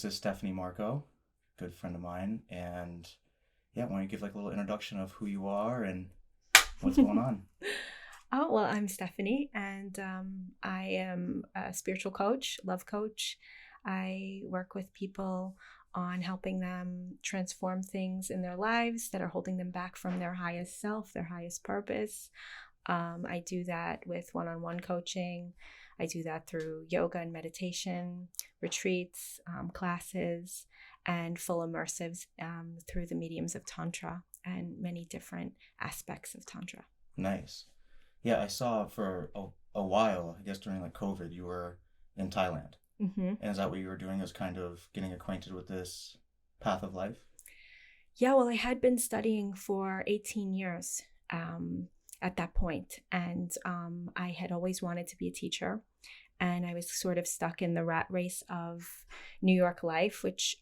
this is Stefanie Marco, good friend of mine, and yeah, why don't you give like a little introduction of who you are and what's going on? Oh, well, I'm Stephanie, and I am a spiritual coach, love coach. I work with people on helping them transform things in their lives that are holding them back from their highest self, their highest purpose. I do that with one-on-one coaching. I do that through yoga and meditation, retreats, classes, and full immersives through the mediums of Tantra and many different aspects of Tantra. Nice. Yeah, I saw for a while, I guess during like COVID, you were in Thailand. Mm-hmm. And is that what you were doing? Is kind of getting acquainted with this path of life? Yeah, well, I had been studying for 18 years at that point, and I had always wanted to be a teacher. And I was sort of stuck in the rat race of New York life, which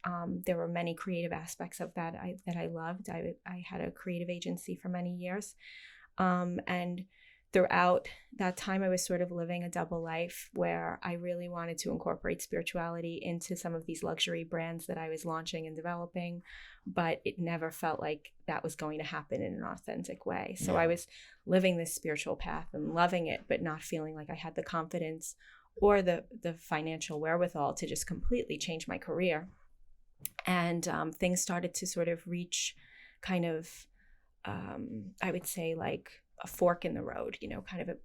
there were many creative aspects of that I loved. I had a creative agency for many years. And throughout that time, I was sort of living a double life where I really wanted to incorporate spirituality into some of these luxury brands that I was launching and developing, but it never felt like that was going to happen in an authentic way. So I was living this spiritual path and loving it, but not feeling like I had the confidence or the financial wherewithal to just completely change my career. And things started to sort of reach kind of, I would say, like a fork in the road, kind of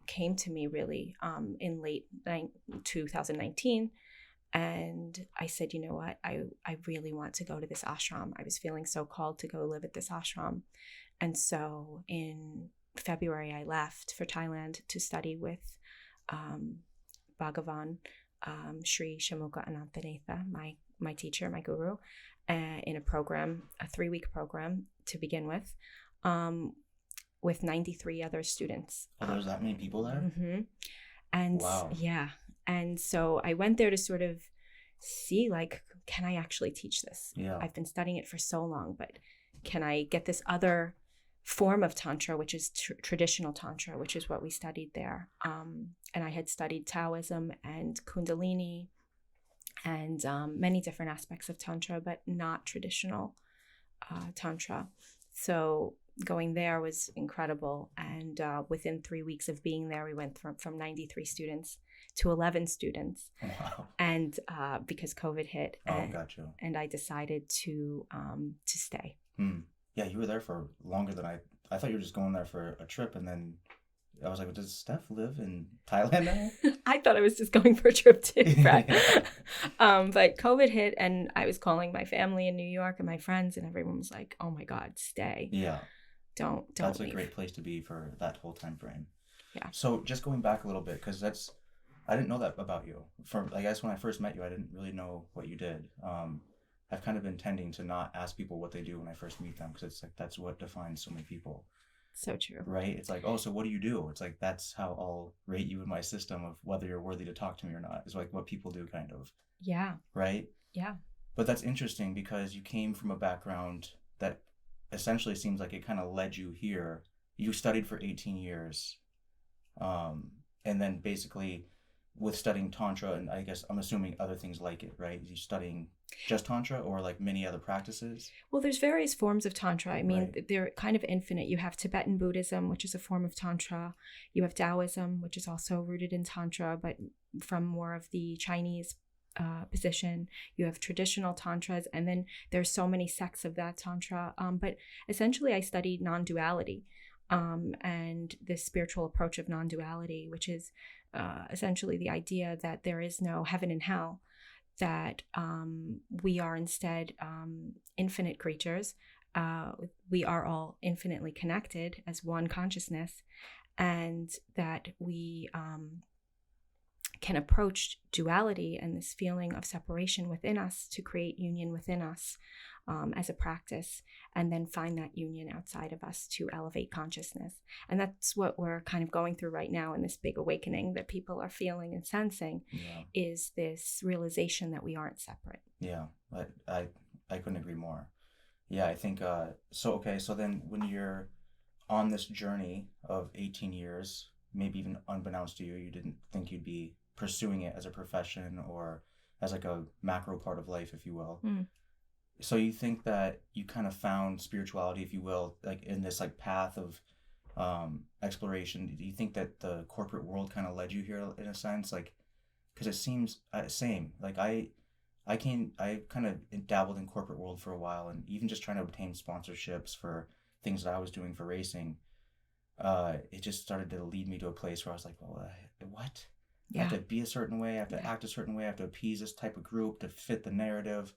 came to me really in late 2019. And I said, you know what, I really want to go to this ashram. I was feeling so called to go live at this ashram. And so in February, I left for Thailand to study with Bhagavan, Sri Shamuka Anantanatha, my teacher, my guru, in a program, a 3-week program to begin with 93 other students. Oh, there's that many people there? Mm-hmm. And wow. Yeah. And so I went there to sort of see, like, can I actually teach this? Yeah. I've been studying it for so long, but can I get this other form of Tantra, which is traditional Tantra, which is what we studied there. And I had studied Taoism and Kundalini and many different aspects of Tantra, but not traditional Tantra. So going there was incredible. And within 3 weeks of being there, we went from 93 students to 11 students. Wow. And because COVID hit. Gotcha. And I decided to stay. Yeah, you were there for longer than I thought you were just going there for a trip, and then I was like, does Steph live in Thailand now? I thought I was just going for a trip too, Brad. But COVID hit, and I was calling my family in New York and my friends, and everyone was like, oh my God, stay. Yeah. Don't That's leave. A great place to be for that whole time frame. Yeah. So just going back a little bit, because I didn't know that about you. I guess when I first met you, I didn't really know what you did. I've kind of been tending to not ask people what they do when I first meet them, because it's like that's what defines so many people. So true. Right? It's like, oh, so what do you do? It's like, that's how I'll rate you in my system of whether you're worthy to talk to me or not. It's like what people do, kind of. Yeah. Right? Yeah. But that's interesting because you came from a background that essentially seems like it kind of led you here. You studied for 18 years. And then basically with studying Tantra, and I guess I'm assuming other things like it, right? You're studying just Tantra or like many other practices? Well, there's various forms of Tantra. I mean, Right. They're kind of infinite. You have Tibetan Buddhism, which is a form of Tantra. You have Taoism, which is also rooted in Tantra, but from more of the Chinese position. You have traditional Tantras, and then there's so many sects of that Tantra. But essentially, I studied non-duality and this spiritual approach of non-duality, which is essentially the idea that there is no heaven and hell, that we are instead infinite creatures. We are all infinitely connected as one consciousness, and that we can approach duality and this feeling of separation within us to create union within us as a practice, and then find that union outside of us to elevate consciousness. And that's what we're kind of going through right now in this big awakening that people are feeling and sensing, is this realization that we aren't separate. Yeah, I couldn't agree more. Yeah, I think, so then when you're on this journey of 18 years, maybe even unbeknownst to you, you didn't think you'd be pursuing it as a profession or as like a macro part of life, if you will. Mm. So you think that you kind of found spirituality, if you will, like in this like path of exploration. Do you think that the corporate world kind of led you here in a sense? Like, because it seems same. Like I kind of dabbled in corporate world for a while, and even just trying to obtain sponsorships for things that I was doing for racing. It just started to lead me to a place where I was like, well, what? I have Yeah. to be a certain way. I have to act a certain way. I have to appease this type of group to fit the narrative.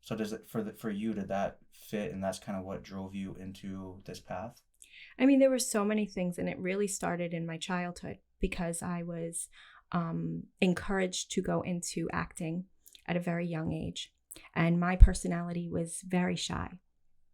So does it for you? Did that fit, and that's kind of what drove you into this path? I mean, there were so many things, and it really started in my childhood because I was encouraged to go into acting at a very young age. And my personality was very shy.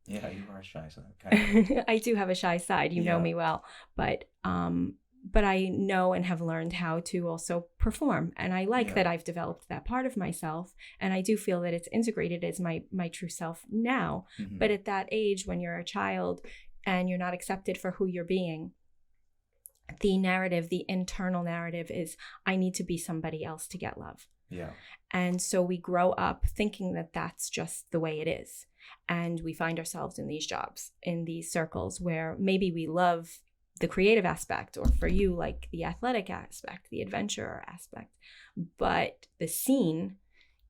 Yeah, you are shy, so that kind of I do have a shy side. You know yeah, me well, but I know and have learned how to also perform, and I like yeah, that I've developed that part of myself, and I do feel that it's integrated as my true self now. hmm, But at that age, when you're a child and you're not accepted for who you're being, the narrative, the internal narrative is, I need to be somebody else to get love. yeah, And so we grow up thinking that that's just the way it is. And we find ourselves in these jobs, in these circles where maybe we love the creative aspect, or for you, like the athletic aspect, the adventurer aspect. But the scene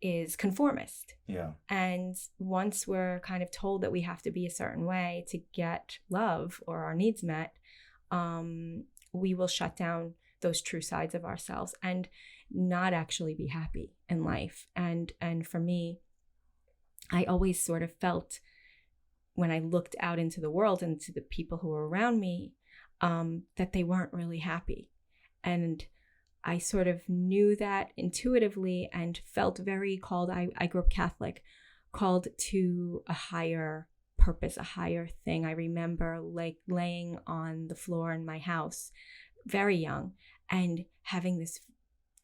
is conformist. yeah, And once we're kind of told that we have to be a certain way to get love or our needs met, we will shut down those true sides of ourselves and not actually be happy in life. And for me, I always sort of felt, when I looked out into the world and to the people who were around me, that they weren't really happy. And I sort of knew that intuitively and felt very called. I grew up Catholic, called to a higher purpose, a higher thing. I remember like laying on the floor in my house, very young, and having this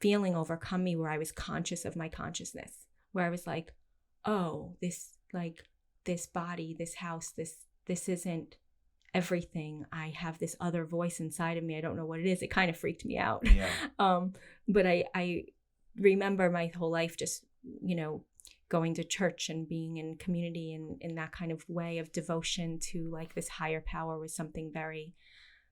feeling overcome me where I was conscious of my consciousness, where I was like, oh, this body, this house, this isn't everything. I have this other voice inside of me. I don't know what it is. It kind of freaked me out. yeah, But I remember my whole life just, going to church and being in community and in that kind of way of devotion to like this higher power was something very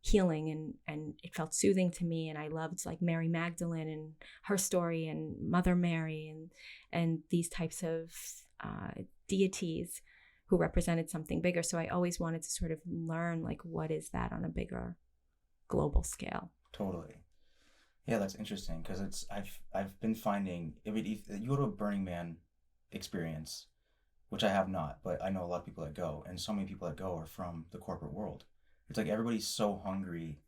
healing, and it felt soothing to me. And I loved like Mary Magdalene and her story, and Mother Mary, and these types of deities who represented something bigger. So I always wanted to sort of learn like, what is that on a bigger global scale? totally. Yeah, that's interesting because I've been finding, I mean, if you go to a Burning Man experience, which I have not, but I know a lot of people that go, and so many people that go are from the corporate world. It's like everybody's so hungry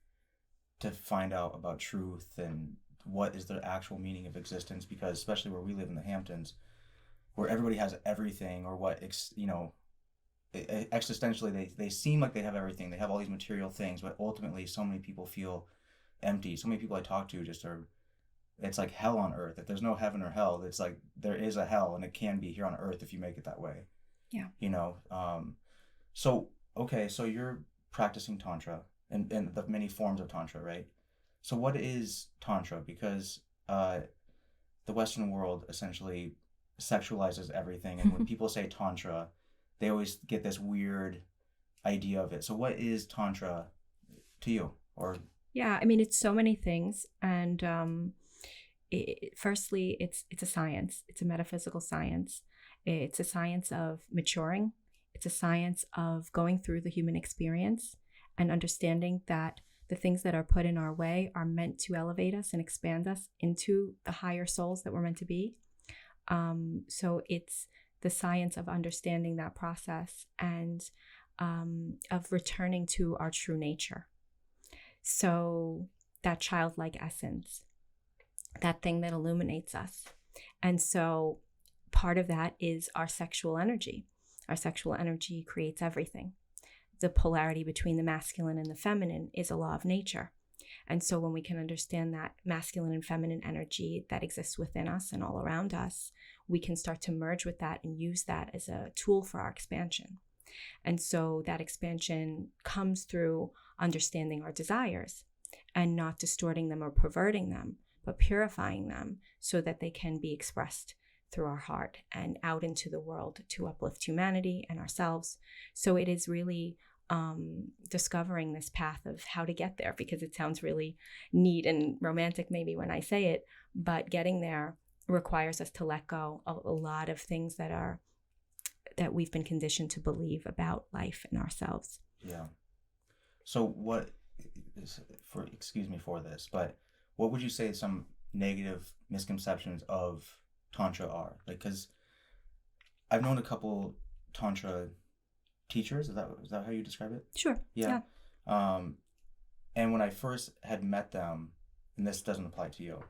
to find out about truth and what is the actual meaning of existence, because especially where we live in the Hamptons, where everybody has everything, or what existentially they seem like they have everything. They have all these material things, but ultimately so many people feel empty. So many people I talk to just are, it's like hell on earth. If there's no heaven or hell, it's like there is a hell, and it can be here on earth if you make it that way. Yeah. So okay, so you're practicing Tantra and the many forms of Tantra, right? So what is Tantra? Because the Western world essentially sexualizes everything, and when people say Tantra, they always get this weird idea of it. So what is Tantra to you? Or Yeah, I mean, it's so many things. And firstly, it's a science. It's a metaphysical science. It's a science of maturing. It's a science of going through the human experience and understanding that the things that are put in our way are meant to elevate us and expand us into the higher souls that we're meant to be. So it's the science of understanding that process and of returning to our true nature. So that childlike essence, that thing that illuminates us. And so part of that is our sexual energy. Our sexual energy creates everything. The polarity between the masculine and the feminine is a law of nature. And so when we can understand that masculine and feminine energy that exists within us and all around us, we can start to merge with that and use that as a tool for our expansion. And so that expansion comes through understanding our desires and not distorting them or perverting them, but purifying them so that they can be expressed through our heart and out into the world to uplift humanity and ourselves. So it is really discovering this path of how to get there, because it sounds really neat and romantic maybe when I say it, but getting there requires us to let go of a lot of things that we've been conditioned to believe about life and ourselves. Yeah. So what is, excuse me for this, but what would you say some negative misconceptions of Tantra are? Like, because I've known a couple Tantra teachers. Is that how you describe it? Sure. Yeah. And when I first had met them, and this doesn't apply to you,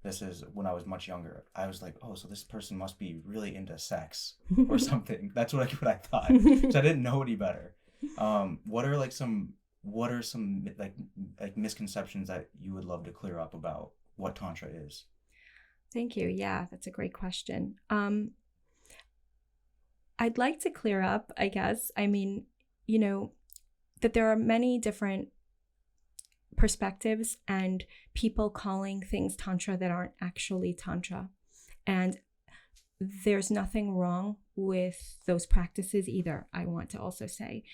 this is when I was much younger, I was like, oh, so this person must be really into sex or something. That's what I thought. So I didn't know any better. What are some like misconceptions that you would love to clear up about what Tantra is? Thank you. Yeah, that's a great question. I'd like to clear up, I guess, that there are many different perspectives and people calling things Tantra that aren't actually Tantra. And there's nothing wrong with those practices either. I want to also say,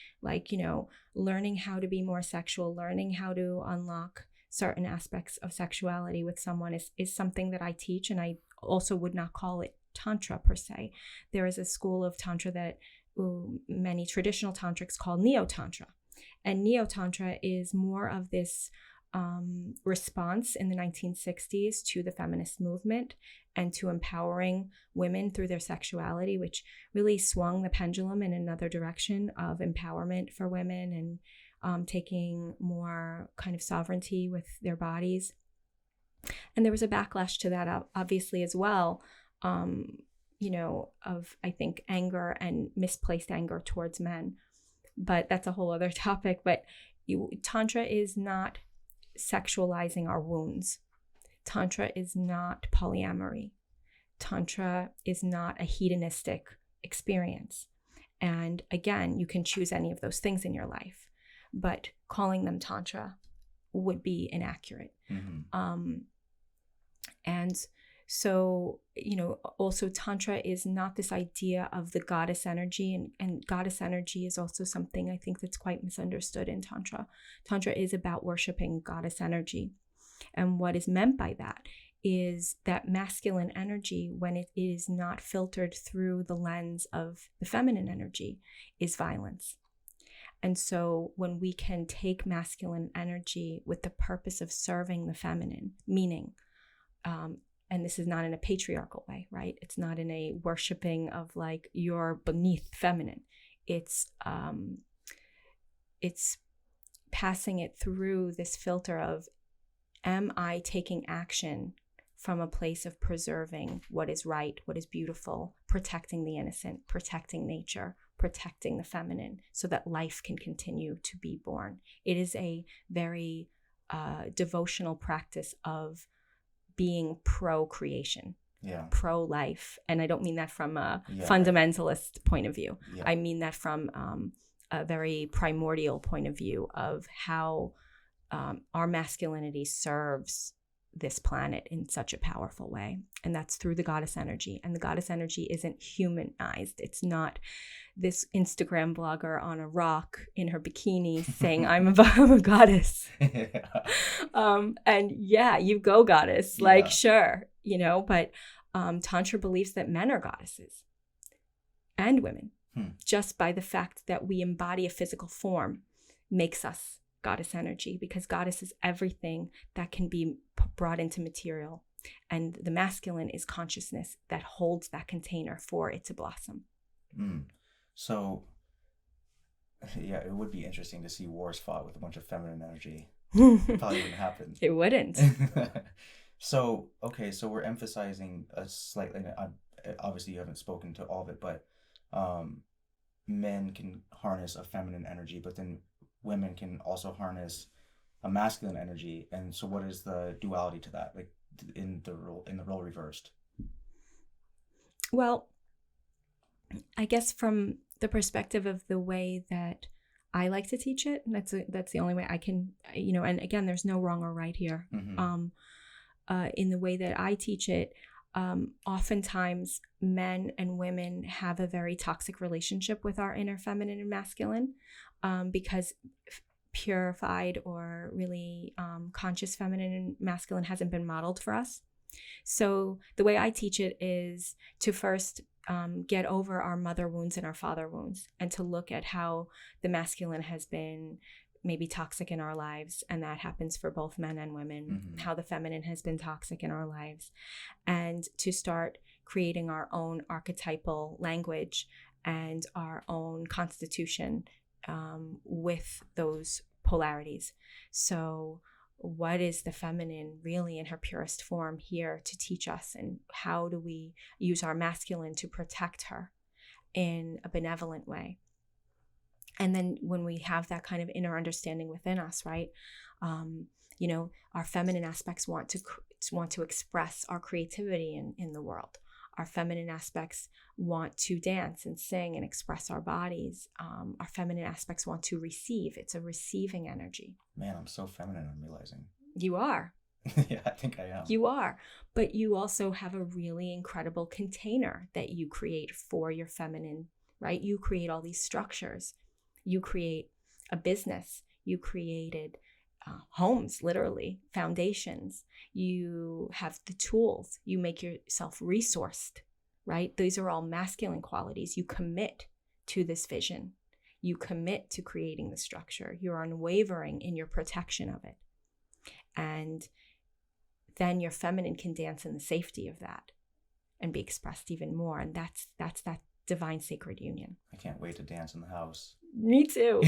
learning how to be more sexual, learning how to unlock certain aspects of sexuality with someone is something that I teach, and I also would not call it Tantra per se. There is a school of Tantra that many traditional tantrics call Neo-Tantra. And Neo-Tantra is more of this response in the 1960s to the feminist movement and to empowering women through their sexuality, which really swung the pendulum in another direction of empowerment for women and taking more kind of sovereignty with their bodies. And there was a backlash to that, obviously, as well, of, I think, anger and misplaced anger towards men. But that's a whole other topic. But Tantra is not sexualizing our wounds. Tantra is not polyamory. Tantra is not a hedonistic experience. And again, you can choose any of those things in your life, but calling them Tantra would be inaccurate. Mm-hmm. And so, also Tantra is not this idea of the goddess energy, and goddess energy is also something I think that's quite misunderstood in Tantra. Tantra is about worshiping goddess energy. And what is meant by that is that masculine energy, when it is not filtered through the lens of the feminine energy, is violence. And so when we can take masculine energy with the purpose of serving the feminine, meaning, and this is not in a patriarchal way, right? It's not in a worshiping of like you're beneath feminine. It's passing it through this filter of, am I taking action from a place of preserving what is right, what is beautiful, protecting the innocent, protecting nature, protecting the feminine, so that life can continue to be born. It is a very devotional practice of being pro-creation, pro-life. And I don't mean that from a fundamentalist point of view. Yeah. I mean that from a very primordial point of view of how our masculinity serves this planet in such a powerful way. And that's through the goddess energy. And the goddess energy isn't humanized. It's not this Instagram blogger on a rock in her bikini saying, I'm a goddess. And yeah, you go goddess. Like, sure, but Tantra believes that men are goddesses and women. Just by the fact that we embody a physical form makes us goddess energy, because goddess is everything that can be brought into material, and the masculine is consciousness that holds that container for it to blossom. So it would be interesting to see wars fought with a bunch of feminine energy. It probably wouldn't happen. It wouldn't. So we're emphasizing a slightly, obviously you haven't spoken to all of it, but men can harness a feminine energy, but then women can also harness a masculine energy. And so what is the duality to that, like in the role reversed? Well, I guess from the perspective of the way that I like to teach it, that's the only way I can, and again, there's no wrong or right here. Mm-hmm. In the way that I teach it, oftentimes men and women have a very toxic relationship with our inner feminine and masculine, because purified or really conscious feminine and masculine hasn't been modeled for us. So the way I teach it is to first get over our mother wounds and our father wounds, and to look at how the masculine has been maybe toxic in our lives, and that happens for both men and women, how the feminine has been toxic in our lives, and to start creating our own archetypal language and our own constitution with those polarities. So what is the feminine really in her purest form here to teach us, and how do we use our masculine to protect her in a benevolent way? And then when we have that kind of inner understanding within us, right, our feminine aspects want to express our creativity in the world. Our feminine aspects want to dance and sing and express our bodies. Our feminine aspects want to receive. It's a receiving energy. Man, I'm so feminine, I'm realizing. You are. Yeah, I think I am. You are. But you also have a really incredible container that you create for your feminine, right? You create all these structures. You create a business. You created homes, literally, foundations. You have the tools. You make yourself resourced, right? These are all masculine qualities. You commit to this vision. You commit to creating the structure. You're unwavering in your protection of it. And then your feminine can dance in the safety of that and be expressed even more. And that's that divine sacred union. I can't wait to dance in the house. Me too.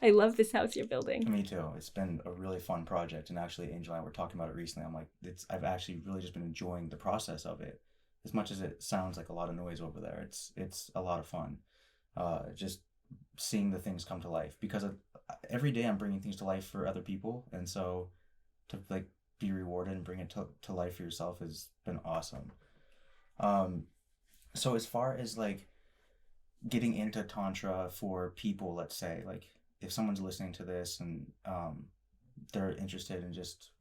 I love this house you're building. Me too. It's been a really fun project. And actually, Angel and I were talking about it recently. I'm like, I've actually really just been enjoying the process of it. As much as it sounds like a lot of noise over there, it's a lot of fun. Just seeing the things come to life, because every day I'm bringing things to life for other people. And so to like be rewarded and bring it to life for yourself has been awesome. So as far as like getting into Tantra for people, let's say, like if someone's listening to this and they're interested in just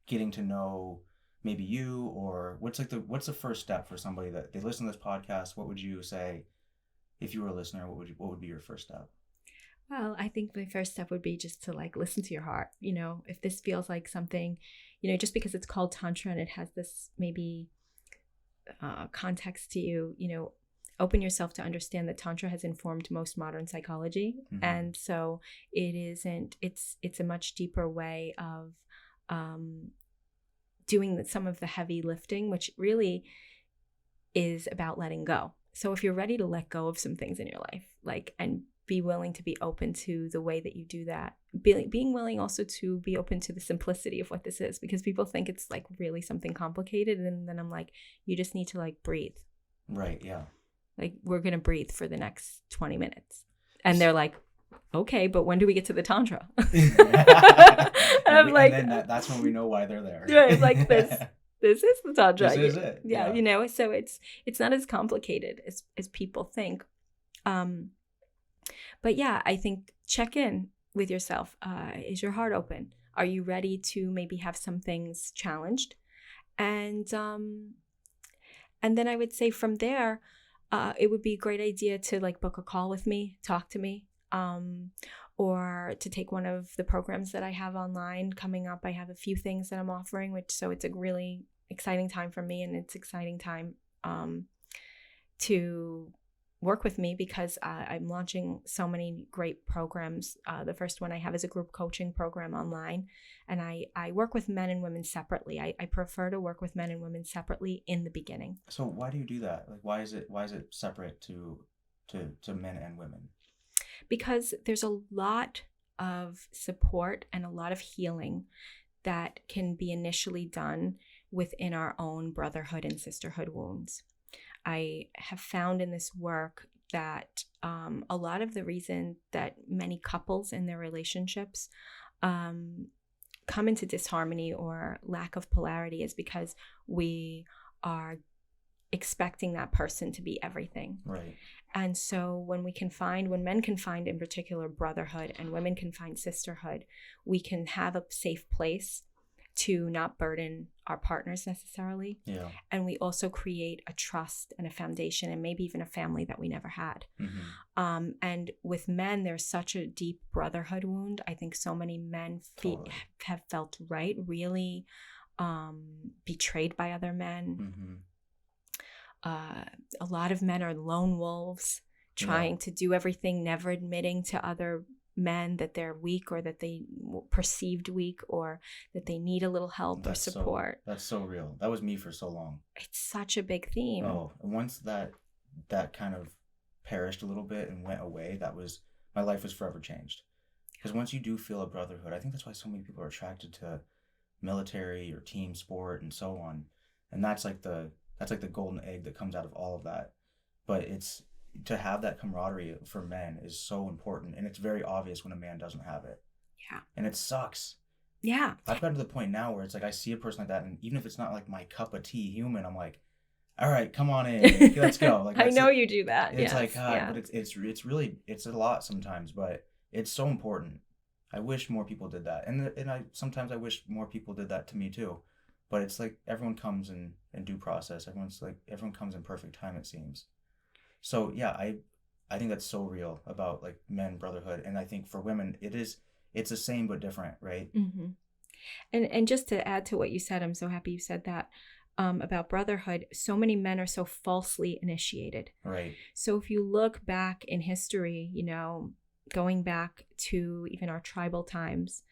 getting to know maybe you, or what's the first step for somebody that they listen to this podcast, what would you say if you were a listener? What would be your first step? Well, I think my first step would be just to like listen to your heart. If this feels like something, just because it's called Tantra and it has this maybe context to you, open yourself to understand that Tantra has informed most modern psychology. Mm-hmm. And so it's a much deeper way of doing some of the heavy lifting, which really is about letting go. So if you're ready to let go of some things in your life, and be willing to be open to the way that you do that, being willing also to be open to the simplicity of what this is, because people think it's like really something complicated. And then I'm like, you just need to like breathe. Right. Yeah. Like, we're going to breathe for the next 20 minutes. And they're like, okay, but when do we get to the Tantra? That's when we know why they're there. Yeah, it's like this is the Tantra. This is it. Yeah. So it's not as complicated as people think. But yeah, I think check in with yourself. Is your heart open? Are you ready to maybe have some things challenged? And then I would say from there, it would be a great idea to like book a call with me, talk to me, or to take one of the programs that I have online coming up. I have a few things that I'm offering, so it's a really exciting time for me, and it's exciting time to work with me, because I'm launching so many great programs. The first one I have is a group coaching program online, and I work with men and women separately. I prefer to work with men and women separately in the beginning. So why do you do that? Like, why is it separate to men and women? Because there's a lot of support and a lot of healing that can be initially done within our own brotherhood and sisterhood wounds. I have found in this work that a lot of the reason that many couples in their relationships come into disharmony or lack of polarity is because we are expecting that person to be everything. Right. And so when men can find in particular brotherhood and women can find sisterhood, we can have a safe place to not burden our partners necessarily. Yeah. And we also create a trust and a foundation and maybe even a family that we never had. Mm-hmm. And with men, there's such a deep brotherhood wound. I think so many men Totally. have felt really betrayed by other men. Mm-hmm. A lot of men are lone wolves, trying to do everything, never admitting to other men that they're weak or that they perceived weak or that they need a little help or support. That's so real. That was me for so long. It's such a big theme. Oh, and once that kind of perished a little bit and went away, my life was forever changed. Because once you do feel a brotherhood, I think that's why so many people are attracted to military or team sport and so on. And that's like the golden egg that comes out of all of that. But it's to have that camaraderie for men is so important, and it's very obvious when a man doesn't have it. Yeah. And it sucks. Yeah. I've gotten to the point now where it's like I see a person like that, and even if it's not like my cup of tea human, I'm like, all right, come on in, let's go. Like, I know you do that. It's like, God, but it's really a lot sometimes, but it's so important. I wish more people did that, and I sometimes I wish more people did that to me too. But it's like everyone comes in due process. Everyone comes in perfect time, it seems. So yeah, I think that's so real about like men brotherhood, and I think for women it's the same but different, right? Mm-hmm. And just to add to what you said, I'm so happy you said that about brotherhood. So many men are so falsely initiated. Right. So if you look back in history, going back to even our tribal times,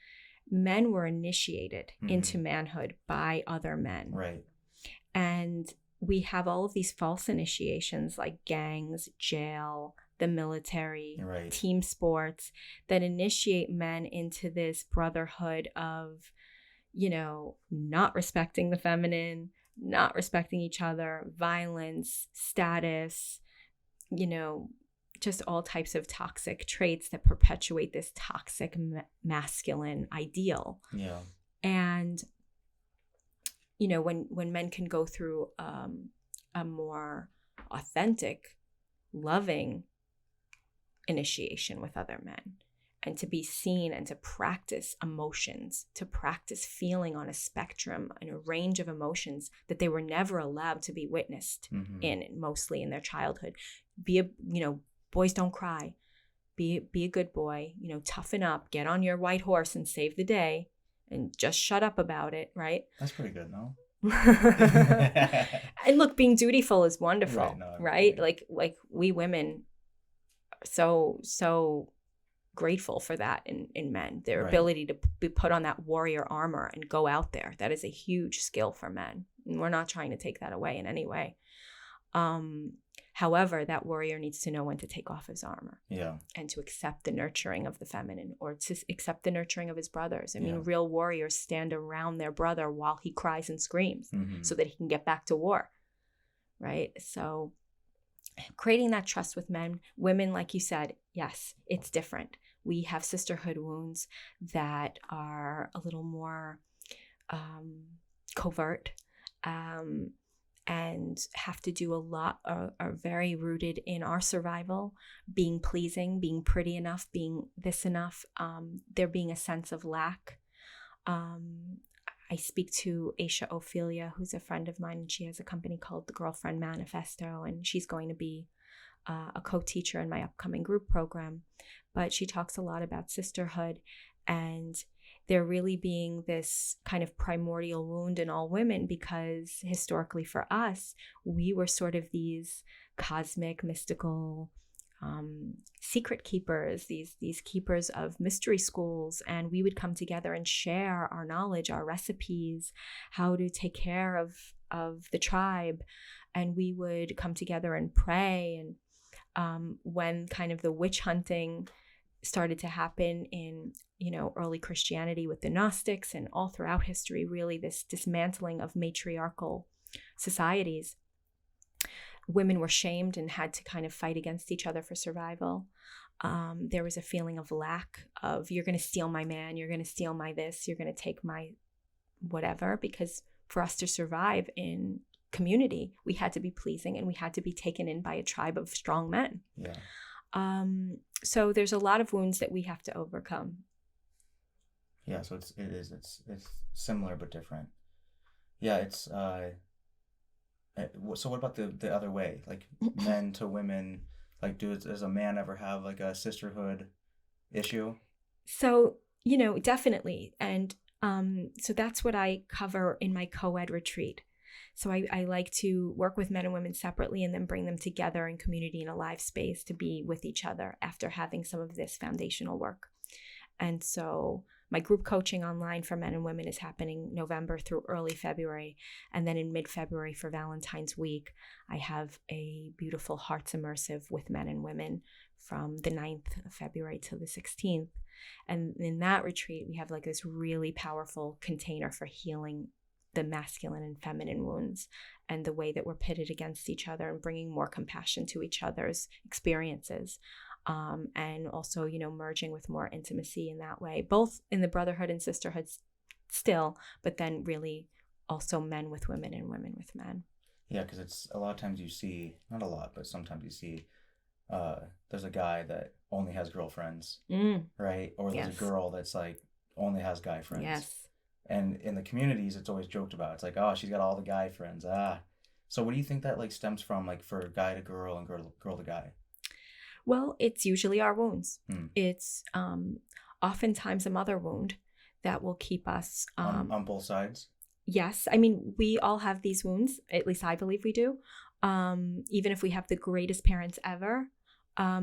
men were initiated into manhood by other men. Right. And we have all of these false initiations like gangs, jail, the military, right. team sports that initiate men into this brotherhood of, not respecting the feminine, not respecting each other, violence, status, just all types of toxic traits that perpetuate this toxic masculine ideal. Yeah. And when men can go through a more authentic, loving initiation with other men, and to be seen and to practice emotions, to practice feeling on a spectrum and a range of emotions that they were never allowed to be witnessed in, mostly in their childhood. Boys don't cry. Be a good boy, toughen up, get on your white horse and save the day. And just shut up about it, right? That's pretty good, no? And look, being dutiful is wonderful, right? No, right? Like we women are so grateful for that in men. Their ability to be put on that warrior armor and go out there. That is a huge skill for men. And we're not trying to take that away in any way. However, that warrior needs to know when to take off his armor. Yeah. And to accept the nurturing of the feminine, or to accept the nurturing of his brothers. I mean, real warriors stand around their brother while he cries and screams so that he can get back to war. Right? So creating that trust with men, women, like you said, yes, it's different. We have sisterhood wounds that are a little more covert. And have to do a lot, are very rooted in our survival, being pleasing, being pretty enough, being this enough, there being a sense of lack. I speak to Aisha Ophelia, who's a friend of mine, and she has a company called the Girlfriend Manifesto, and she's going to be a co-teacher in my upcoming group program. But she talks a lot about sisterhood, and there really being this kind of primordial wound in all women, because historically for us, we were sort of these cosmic, mystical secret keepers, these keepers of mystery schools, and we would come together and share our knowledge, our recipes, how to take care of the tribe, and we would come together and pray. And when kind of the witch hunting started to happen in early Christianity with the Gnostics, and all throughout history, really this dismantling of matriarchal societies, women were shamed and had to kind of fight against each other for survival. There was a feeling of lack, of you're going to steal my man, you're going to steal my this, you're going to take my whatever, because for us to survive in community, we had to be pleasing and we had to be taken in by a tribe of strong men. Yeah. So there's a lot of wounds that we have to overcome. Yeah, so it's similar but different. Yeah, it's so what about the other way? Like men to women, like does a man ever have like a sisterhood issue? So, definitely. And so that's what I cover in my co-ed retreat. So I like to work with men and women separately and then bring them together in community in a live space to be with each other after having some of this foundational work. And so my group coaching online for men and women is happening November through early February. And then in mid-February for Valentine's Week, I have a beautiful Hearts Immersive with men and women from the 9th of February to the 16th. And in that retreat, we have like this really powerful container for healing the masculine and feminine wounds and the way that we're pitted against each other and bringing more compassion to each other's experiences. And also, merging with more intimacy in that way, both in the brotherhood and sisterhood still, but then really also men with women and women with men. Yeah, because it's a lot of times you see, not a lot, but sometimes you see there's a guy that only has girlfriends, right? Or there's a girl that's like only has guy friends. Yes. And in the communities, it's always joked about. It's like, oh, she's got all the guy friends. So what do you think that like stems from, like for guy to girl and girl to guy? Well, it's usually our wounds. It's oftentimes a mother wound that will keep us on both sides. Yes, I mean, we all have these wounds. At least I believe we do. Even if we have the greatest parents ever,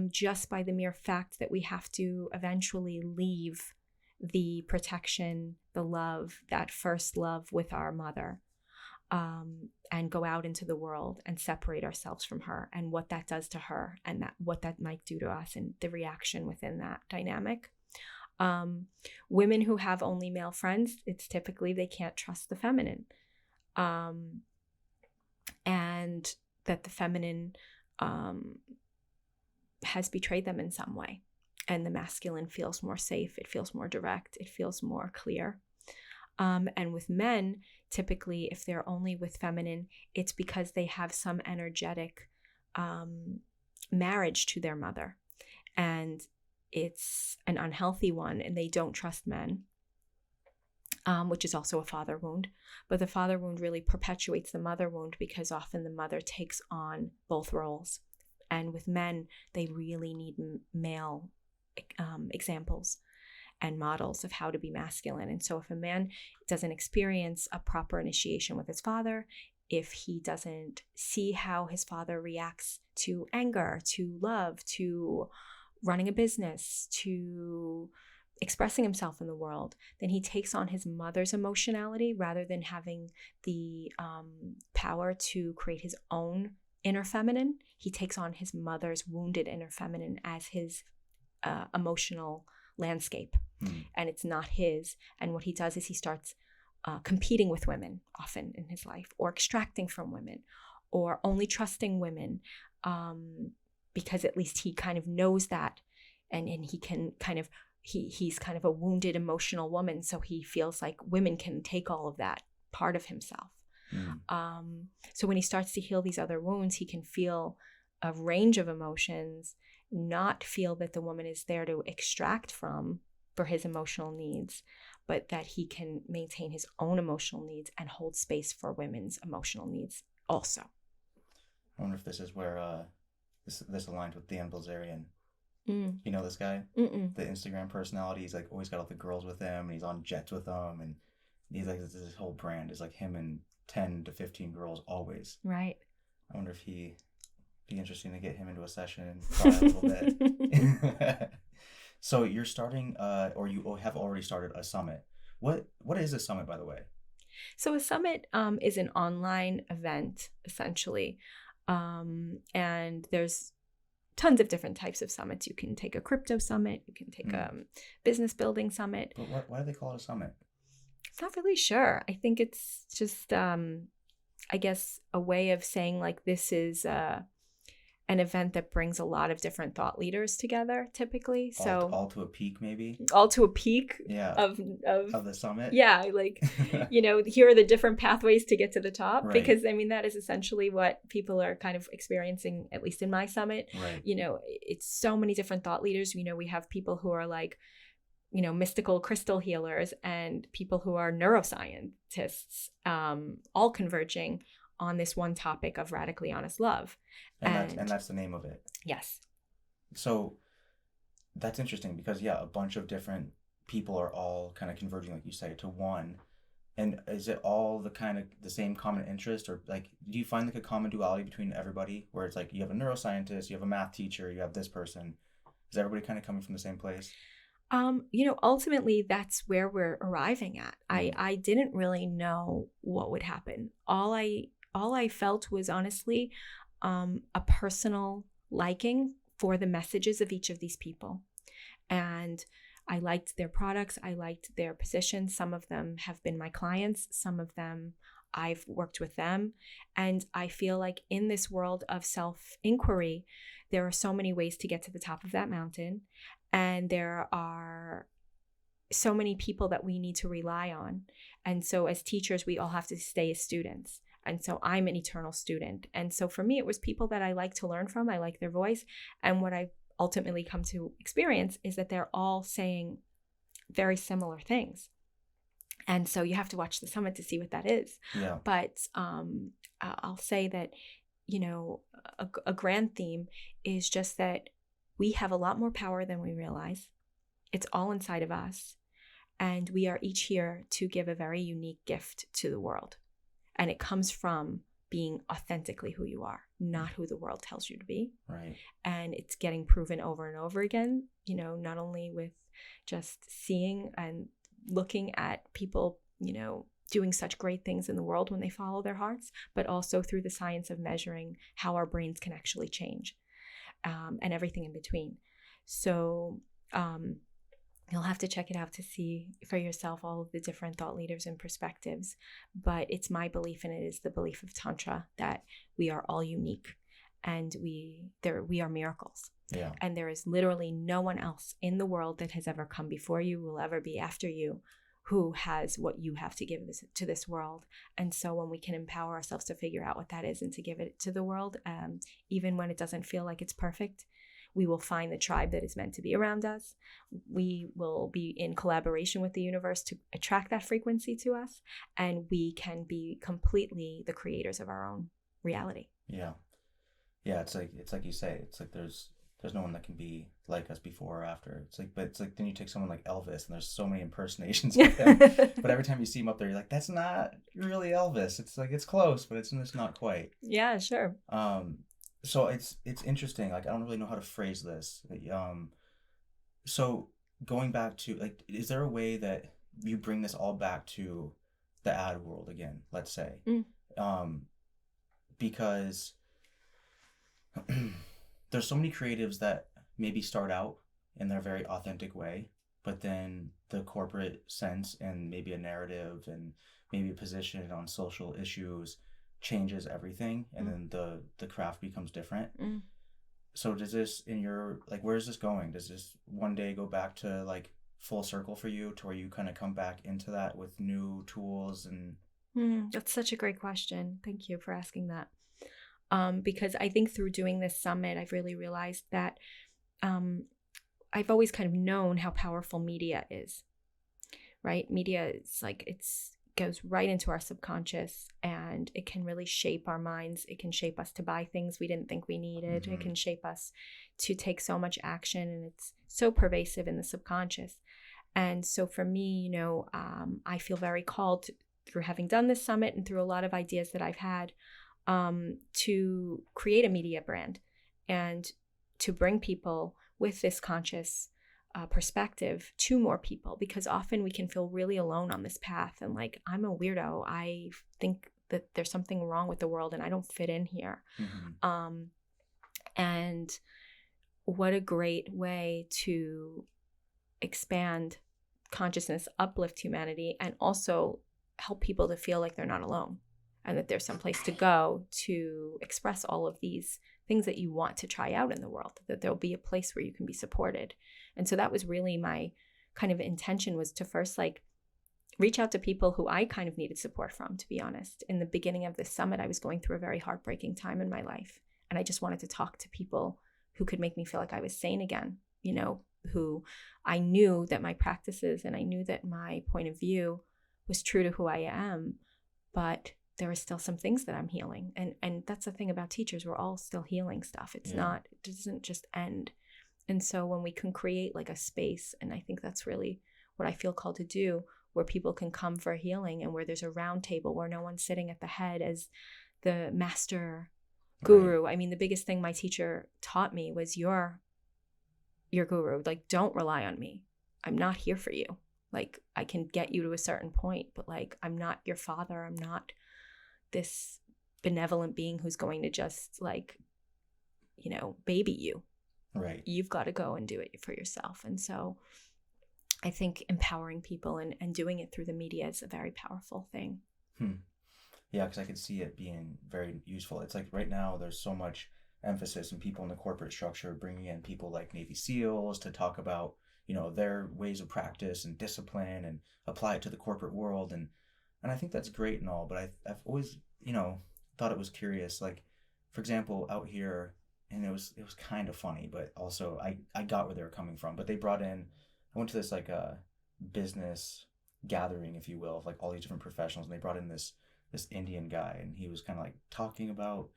just by the mere fact that we have to eventually leave the protection, the love, that first love with our mother, and go out into the world and separate ourselves from her, and what that does to her, and what that might do to us, and the reaction within that dynamic. Women who have only male friends, it's typically they can't trust the feminine, and that the feminine has betrayed them in some way, and the masculine feels more safe, it feels more direct, it feels more clear. And with men, typically, if they're only with feminine, it's because they have some energetic marriage to their mother, and it's an unhealthy one, and they don't trust men, which is also a father wound. But the father wound really perpetuates the mother wound, because often the mother takes on both roles. And with men, they really need male examples and models of how to be masculine. And so if a man doesn't experience a proper initiation with his father, if he doesn't see how his father reacts to anger, to love, to running a business, to expressing himself in the world, then he takes on his mother's emotionality rather than having the power to create his own inner feminine. He takes on his mother's wounded inner feminine as his emotional landscape, and it's not his. And what he does is he starts competing with women often in his life, or extracting from women, or only trusting women, because at least he kind of knows that, and he can kind of, he's kind of a wounded emotional woman, so he feels like women can take all of that part of himself. So when he starts to heal these other wounds, he can feel a range of emotions, not feel that the woman is there to extract from for his emotional needs, but that he can maintain his own emotional needs and hold space for women's emotional needs also. I wonder if this is where this aligned with Dan Bilzerian. You know this guy? Mm-mm. The Instagram personality. He's like always got all the girls with him, and he's on jets with them, and he's like, this whole brand is like him and 10 to 15 girls always. Right. I wonder if he'd be interesting to get him into a session and try a little bit. So you're starting, or you have already started a summit. What is a summit, by the way? So a summit is an online event, essentially. And there's tons of different types of summits. You can take a crypto summit. You can take a business building summit. But why do they call it a summit? I'm not really sure. I think it's just, I guess, a way of saying like this is an event that brings a lot of different thought leaders together, typically. All to a peak, maybe? All to a peak of the summit? Yeah, like, here are the different pathways to get to the top. Right. Because, I mean, that is essentially what people are kind of experiencing, at least in my summit. Right. It's so many different thought leaders. We have people who are like mystical crystal healers and people who are neuroscientists, all converging on this one topic of radically honest love. And that's the name of it. Yes. So that's interesting because, yeah, a bunch of different people are all kind of converging, like you say, to one. And is it all the same common interest, or like, do you find like a common duality between everybody where it's like you have a neuroscientist, you have a math teacher, you have this person? Is everybody kind of coming from the same place? Ultimately, that's where we're arriving at. I didn't really know what would happen. All I felt was honestly a personal liking for the messages of each of these people. And I liked their products. I liked their positions. Some of them have been my clients. Some of them I've worked with them. And I feel like in this world of self-inquiry, there are so many ways to get to the top of that mountain. And there are so many people that we need to rely on. And so as teachers, we all have to stay as students. And so I'm an eternal student. And so for me, it was people that I like to learn from. I like their voice. And what I ultimately come to experience is that they're all saying very similar things. And so you have to watch the summit to see what that is. Yeah. But I'll say that, a grand theme is just that we have a lot more power than we realize. It's all inside of us. And we are each here to give a very unique gift to the world. And it comes from being authentically who you are, not who the world tells you to be. Right. And it's getting proven over and over again, not only with just seeing and looking at people, doing such great things in the world when they follow their hearts, but also through the science of measuring how our brains can actually change, and everything in between. So you'll have to check it out to see for yourself all of the different thought leaders and perspectives. But it's my belief, and it is the belief of Tantra, that we are all unique and we are miracles. Yeah. And there is literally no one else in the world that has ever come before you, will ever be after you, who has what you have to give to this world. And so when we can empower ourselves to figure out what that is and to give it to the world, even when it doesn't feel like it's perfect, we will find the tribe that is meant to be around us. We will be in collaboration with the universe to attract that frequency to us, and we can be completely the creators of our own reality. Yeah. Yeah, it's like you say, it's like there's no one that can be like us before or after. But it's like then you take someone like Elvis, and there's so many impersonations of him. But every time you see him up there, you're like, that's not really Elvis. It's like it's close, but it's not quite. Yeah, sure. So it's interesting. Like, I don't really know how to phrase this. So going back to, like, is there a way that you bring this all back to the ad world again, let's say? Because there's so many creatives that maybe start out in their very authentic way, but then the corporate sense and maybe a narrative and maybe a position on social issues changes everything, and then the craft becomes different. So does this, in your, like, where is this going? Does this one day go back to like full circle for you, to where you kind of come back into that with new tools? And that's such a great question. Thank you for asking that. Because I think through doing this summit, I've really realized that I've always kind of known how powerful media is, right? Media is like, goes right into our subconscious, and it can really shape our minds. It can shape us to buy things we didn't think we needed. It can shape us to take so much action, and it's so pervasive in the subconscious. And so for me, I feel very called through having done this summit and through a lot of ideas that I've had, to create a media brand and to bring people with this conscious perspective to more people, because often we can feel really alone on this path, and like, I'm a weirdo. I think that there's something wrong with the world and I don't fit in here. And what a great way to expand consciousness, uplift humanity, and also help people to feel like they're not alone, and that there's some place to go to express all of these things that you want to try out in the world, that there'll be a place where you can be supported. And so that was really my kind of intention, was to first like reach out to people who I kind of needed support from, to be honest. In the beginning of this summit, I was going through a very heartbreaking time in my life, and I just wanted to talk to people who could make me feel like I was sane again, who I knew that my practices and I knew that my point of view was true to who I am, but there are still some things that I'm healing. And that's the thing about teachers. We're all still healing stuff. It doesn't just end. And so when we can create like a space, and I think that's really what I feel called to do, where people can come for healing and where there's a round table where no one's sitting at the head as the master guru. Right. I mean, the biggest thing my teacher taught me was your guru. Like, don't rely on me. I'm not here for you. Like, I can get you to a certain point, but like, I'm not your father. I'm not this benevolent being who's going to just like, baby you. Right. You've got to go and do it for yourself. And so I think empowering people and doing it through the media is a very powerful thing. Yeah, because I could see it being very useful. It's like right now there's so much emphasis in people in the corporate structure bringing in people like Navy SEALs to talk about, their ways of practice and discipline and apply it to the corporate world. And I think that's great and all, but I've always, thought it was curious. Like, for example, out here, and it was kind of funny, but also I got where they were coming from. But they brought in, I went to this like a business gathering, if you will, of like all these different professionals, and they brought in this Indian guy, and he was kind of like talking about,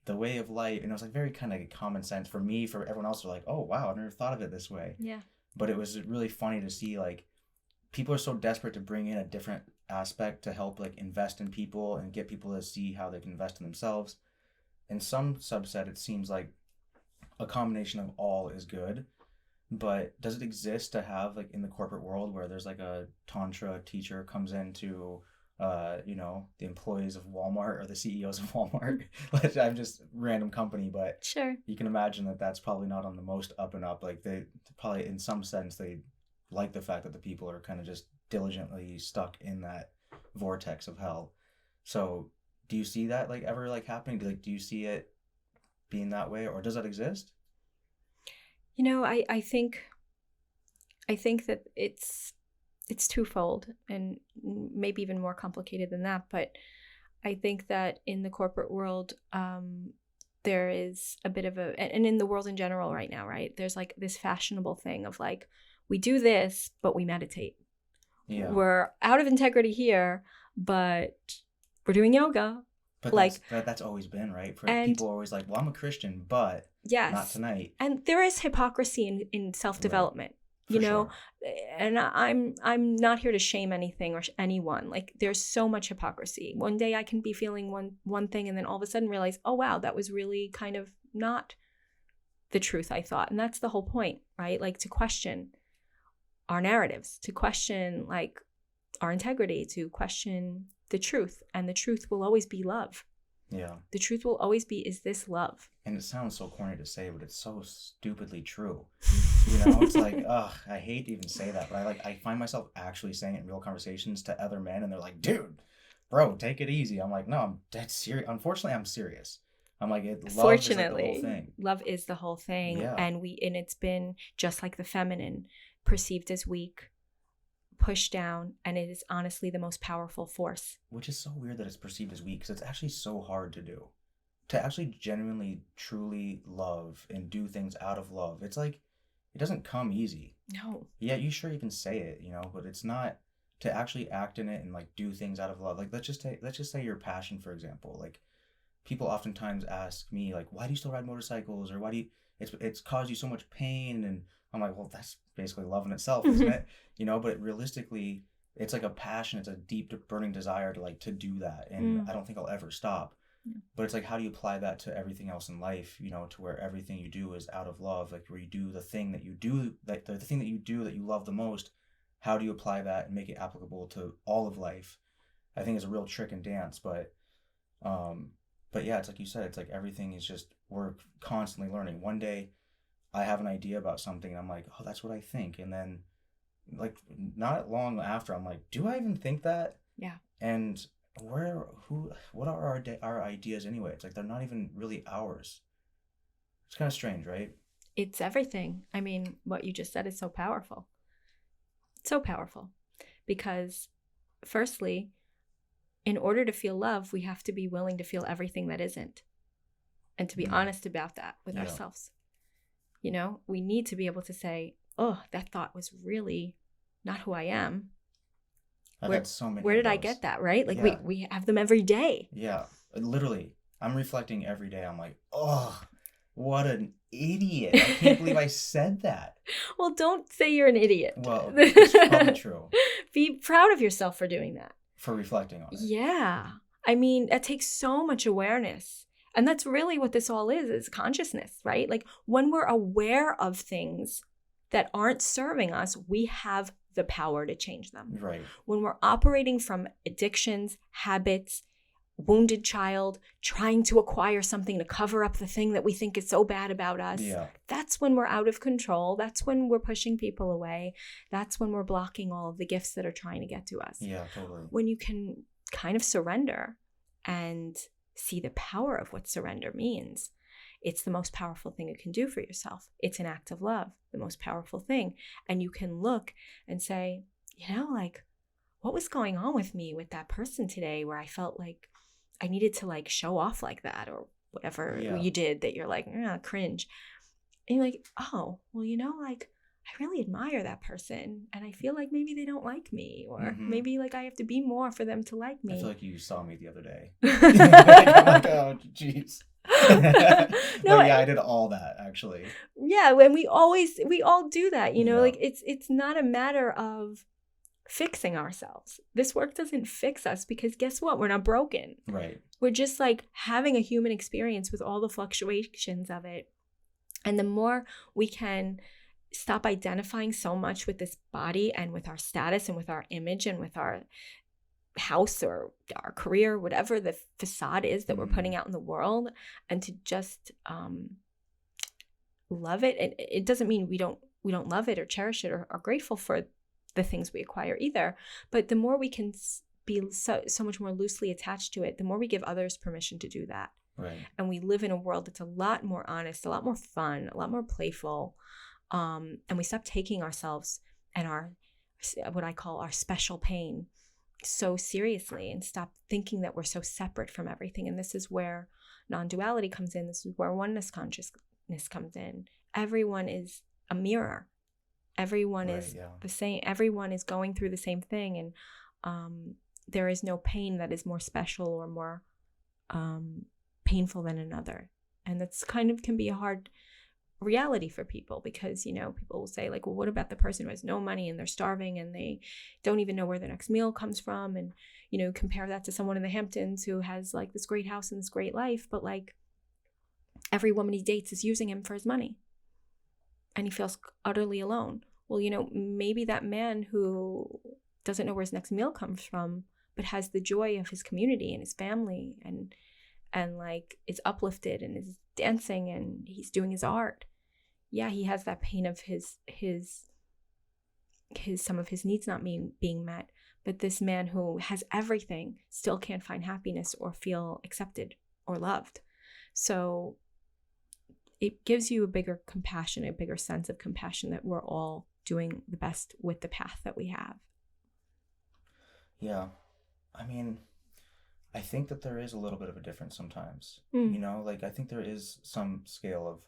the way of life, and it was like very kind of common sense for me. For everyone else, they're like, oh wow, I've never thought of it this way. Yeah. But it was really funny to see like people are so desperate to bring in a different aspect to help like invest in people and get people to see how they can invest in themselves. In some subset, it seems like a combination of all is good. But does it exist to have like in the corporate world where there's like a Tantra teacher comes into the employees of Walmart or the CEOs of Walmart? I'm just random company, but sure, you can imagine that that's probably not on the most up and up. Like they probably, in some sense, they like the fact that the people are kind of just diligently stuck in that vortex of hell. So do you see that like ever like happening? Do you see it being that way, or does that exist? I think that it's twofold and maybe even more complicated than that. But I think that in the corporate world, there is a bit of and in the world in general right now, right? There's like this fashionable thing of like, we do this, but we meditate. Yeah. We're out of integrity here, but we're doing yoga. But like that's always been, right? People are always like, well, I'm a Christian, but yes, not tonight. And there is hypocrisy in self-development. Right. Sure. And I'm not here to shame anything or anyone. Like, there's so much hypocrisy. One day I can be feeling one thing and then all of a sudden realize, oh wow, that was really kind of not the truth I thought. And that's the whole point, right? Like, to question our narratives, to question like our integrity, to question the truth. And the truth will always be love. Yeah. The truth will always be, is this love? And it sounds so corny to say, but it's so stupidly true. It's like, ugh, I hate to even say that, but I find myself actually saying it in real conversations to other men, and they're like, dude, bro, take it easy. I'm like, no, I'm dead serious. Unfortunately, I'm serious. I'm like, love is like the whole thing. Love is the whole thing. Yeah. And it's been just like the feminine, perceived as weak, pushed down, and it is honestly the most powerful force. Which is so weird that it's perceived as weak, because it's actually so hard to do. To actually genuinely, truly love and do things out of love. It's like, it doesn't come easy. No. Yeah, you can say it, but it's not to actually act in it and like do things out of love. Like, let's just say your passion, for example. Like, people oftentimes ask me like, why do you still ride motorcycles? Or why do you, it's caused you so much pain? And I'm like, well, that's basically love in itself, isn't it? But realistically, it's like a passion. It's a deep, burning desire to do that. And I don't think I'll ever stop. Yeah. But it's like, how do you apply that to everything else in life, to where everything you do is out of love, like where you do the thing that you do, like the thing that you do that you love the most. How do you apply that and make it applicable to all of life? I think it's a real trick and dance, but yeah, it's like you said, it's like everything is just, we're constantly learning. One day I have an idea about something and I'm like, oh, that's what I think. And then like not long after, I'm like, do I even think that? Yeah. And what are our ideas anyway? It's like, they're not even really ours. It's kind of strange, right? It's everything. I mean, what you just said is so powerful. So powerful. Because firstly, in order to feel love, we have to be willing to feel everything that isn't. And to be honest about that with ourselves. You know, we need to be able to say, oh, that thought was really not who I am. I've had so many Where of did I those. get that, right? Like Yeah. we have them every day. Yeah. Literally, I'm reflecting every day. I'm like, oh, what an idiot. I can't believe I said that. Well, don't say you're an idiot. Well, it's probably true. Be proud of yourself for doing that. For reflecting on it. Yeah. I mean, it takes so much awareness. And that's really what this all is consciousness, right? Like when we're aware of things that aren't serving us, we have the power to change them. Right. When we're operating from addictions, habits, wounded child, trying to acquire something to cover up the thing that we think is so bad about us, that's when we're out of control. That's when we're pushing people away. That's when we're blocking all of the gifts that are trying to get to us. Yeah, totally. When you can kind of surrender and see the power of what surrender means, it's the most powerful thing you can do for yourself. It's an act of love, the most powerful thing. And you can look and say, you know, like, what was going on with me with that person today where I felt like I needed to like show off like that or whatever you did that you're like, cringe. And you're like, oh, well, you know, like I really admire that person and I feel like maybe they don't like me or maybe like I have to be more for them to like me. I feel like you saw me the other day. I'm like, oh, jeez. No, yeah, I did all that actually. Yeah, when we all do that, you know, like it's not a matter of fixing ourselves. This work doesn't fix us because guess what? We're not broken. Right. We're just like having a human experience with all the fluctuations of it. And the more we can stop identifying so much with this body and with our status and with our image and with our house or our career, whatever the facade is that we're putting out in the world, and to just love it. And it doesn't mean we don't love it or cherish it or are grateful for the things we acquire either. But the more we can be so much more loosely attached to it, the more we give others permission to do that. Right. And we live in a world that's a lot more honest, a lot more fun, a lot more playful. And we stop taking ourselves and our, what I call our special pain so seriously and stop thinking that we're so separate from everything. And this is where non-duality comes in. This is where oneness consciousness comes in. Everyone is a mirror. Everyone is the same. Everyone is going through the same thing. And there is no pain that is more special or more painful than another. And that's kind of can be a hard reality for people because, you know, people will say like, well, what about the person who has no money and they're starving and they don't even know where their next meal comes from? And, you know, compare that to someone in the Hamptons who has like this great house and this great life, but like every woman he dates is using him for his money and he feels utterly alone. Well, you know, maybe that man who doesn't know where his next meal comes from, but has the joy of his community and his family and like is uplifted and is dancing and he's doing his art. Yeah, he has that pain of his some of his needs not being met, but this man who has everything still can't find happiness or feel accepted or loved. So it gives you a bigger compassion, a bigger sense of compassion that we're all doing the best with the path that we have. Yeah. I mean, I think that there is a little bit of a difference sometimes. You know, like I think there is some scale of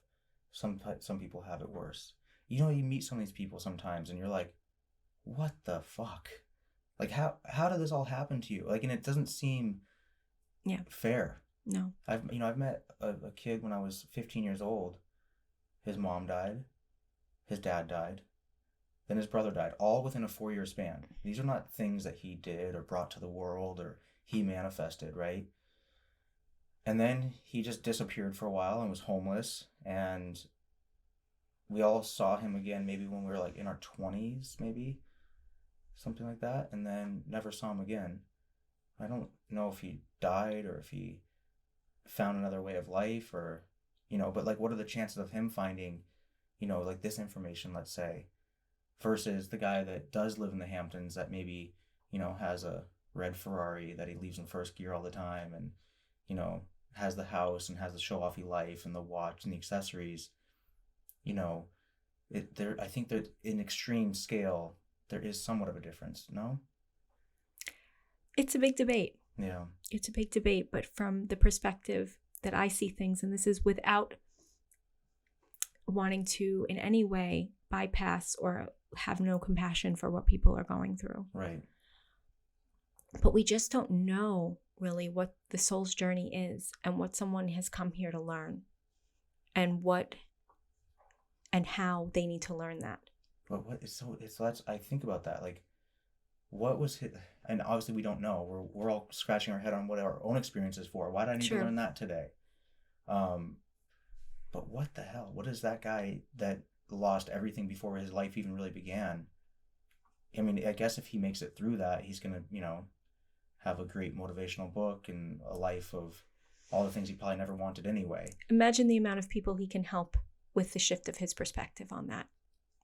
some people have it worse. You know, you meet some of these people sometimes and you're like, what the fuck? Like how did this all happen to you? Like, and it doesn't seem fair. No. I've met a kid when I was 15 years old. His mom died. His dad died. Then his brother died, all within a 4-year span. These are not things that he did or brought to the world or he manifested, right? And then he just disappeared for a while and was homeless. And we all saw him again maybe when we were like in our 20s, maybe. Something like that. And then never saw him again. I don't know if he died or if he found another way of life or, you know, but like what are the chances of him finding, you know, like this information, let's say, versus the guy that does live in the Hamptons that maybe, you know, has a red Ferrari that he leaves in first gear all the time and, you know, has the house and has the show-offy life and the watch and the accessories. You know, I think that in extreme scale, there is somewhat of a difference, no? It's a big debate. Yeah. It's a big debate, but from the perspective that I see things, and this is without wanting to in any way bypass or have no compassion for what people are going through. Right. But we just don't know really what the soul's journey is and what someone has come here to learn and how they need to learn that. But that's I think about that, like, what was his, and obviously we don't know. We're all scratching our head on what our own experience is for. Why did I need to learn that today? But what the hell? What is that guy that lost everything before his life even really began? I mean, I guess if he makes it through that, he's gonna, have a great motivational book and a life of all the things he probably never wanted anyway. Imagine the amount of people he can help with the shift of his perspective on that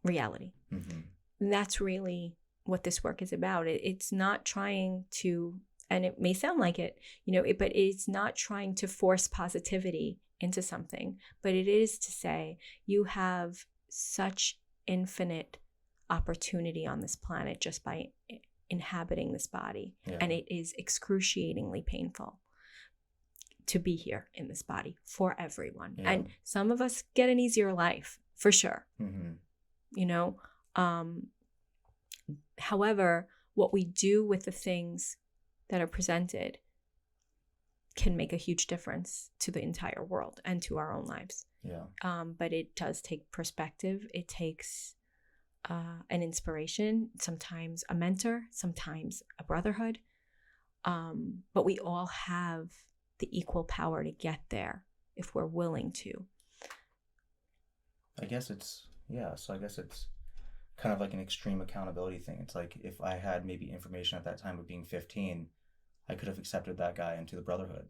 reality. Mm-hmm. And that's really what this work is about. It's not trying to, and it may sound like it, but it's not trying to force positivity into something, but it is to say you have such infinite opportunity on this planet just by inhabiting this body. Yeah. And it is excruciatingly painful to be here in this body for everyone. Yeah. And some of us get an easier life for sure. Mm-hmm. However, what we do with the things that are presented can make a huge difference to the entire world and to our own lives. Yeah. But it does take perspective. It takes an inspiration, sometimes a mentor, sometimes a brotherhood. But we all have the equal power to get there if we're willing to. I guess it's kind of like an extreme accountability thing. It's like if I had maybe information at that time of being 15, I could have accepted that guy into the brotherhood.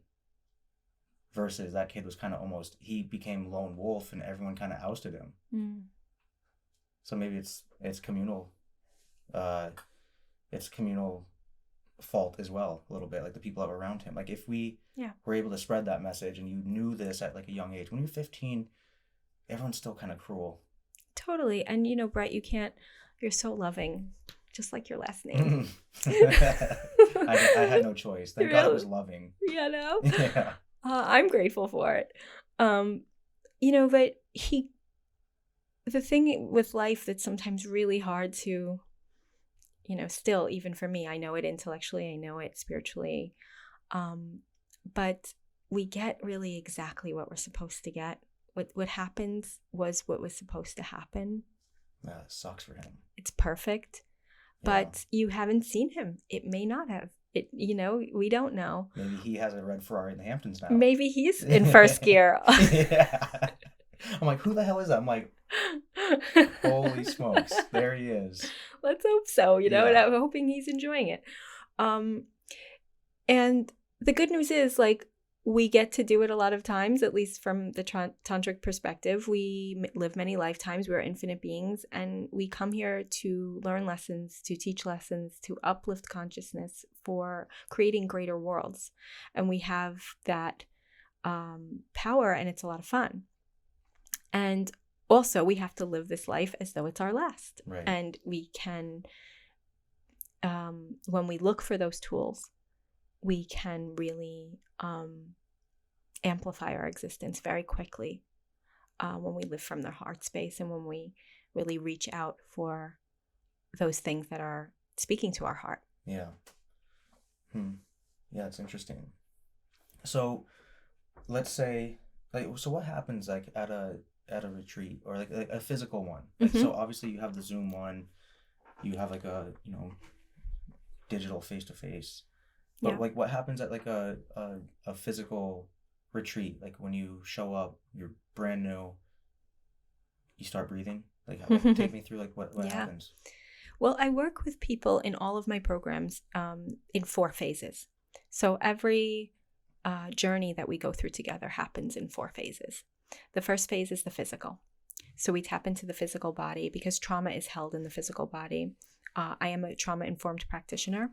Versus that kid was kind of he became lone wolf and everyone kind of ousted him. Mm. So maybe it's communal, fault as well, a little bit, like the people that were around him. Like if we were able to spread that message and you knew this at like a young age, when you're 15, everyone's still kind of cruel. Totally. And Brett, you're so loving, just like your last name. I had no choice. Thank God it was loving. Yeah, no? Yeah. I'm grateful for it. But the thing with life that's sometimes really hard to, still, even for me, I know it intellectually, I know it spiritually, but we get really exactly what we're supposed to get. What happens was what was supposed to happen. Yeah, it sucks for him. It's perfect, but you haven't seen him. It may not have. We don't know. Maybe he has a red Ferrari in the Hamptons now. Maybe he's in first gear. Yeah. I'm like, who the hell is that? I'm like, holy smokes, there he is. Let's hope so, and I'm hoping he's enjoying it. And the good news is, like, we get to do it a lot of times, at least from the tantric perspective. We live many lifetimes. We're infinite beings, and we come here to learn lessons, to teach lessons, to uplift consciousness for creating greater worlds. And we have that power, and it's a lot of fun. And also, we have to live this life as though it's our last. Right. And we can, when we look for those tools, we can really amplify our existence very quickly when we live from the heart space and when we really reach out for those things that are speaking to our heart. Yeah. Yeah, it's interesting. So let's say, so what happens like at a retreat or like a physical one? Mm-hmm. So obviously you have the Zoom one, you have like a digital face-to-face. But like what happens at like a physical retreat? Like when you show up, you're brand new, you start breathing? Like take me through like what happens? Well, I work with people in all of my programs in 4 phases. So every journey that we go through together happens in 4 phases. The first phase is the physical. So we tap into the physical body because trauma is held in the physical body. I am a trauma-informed practitioner.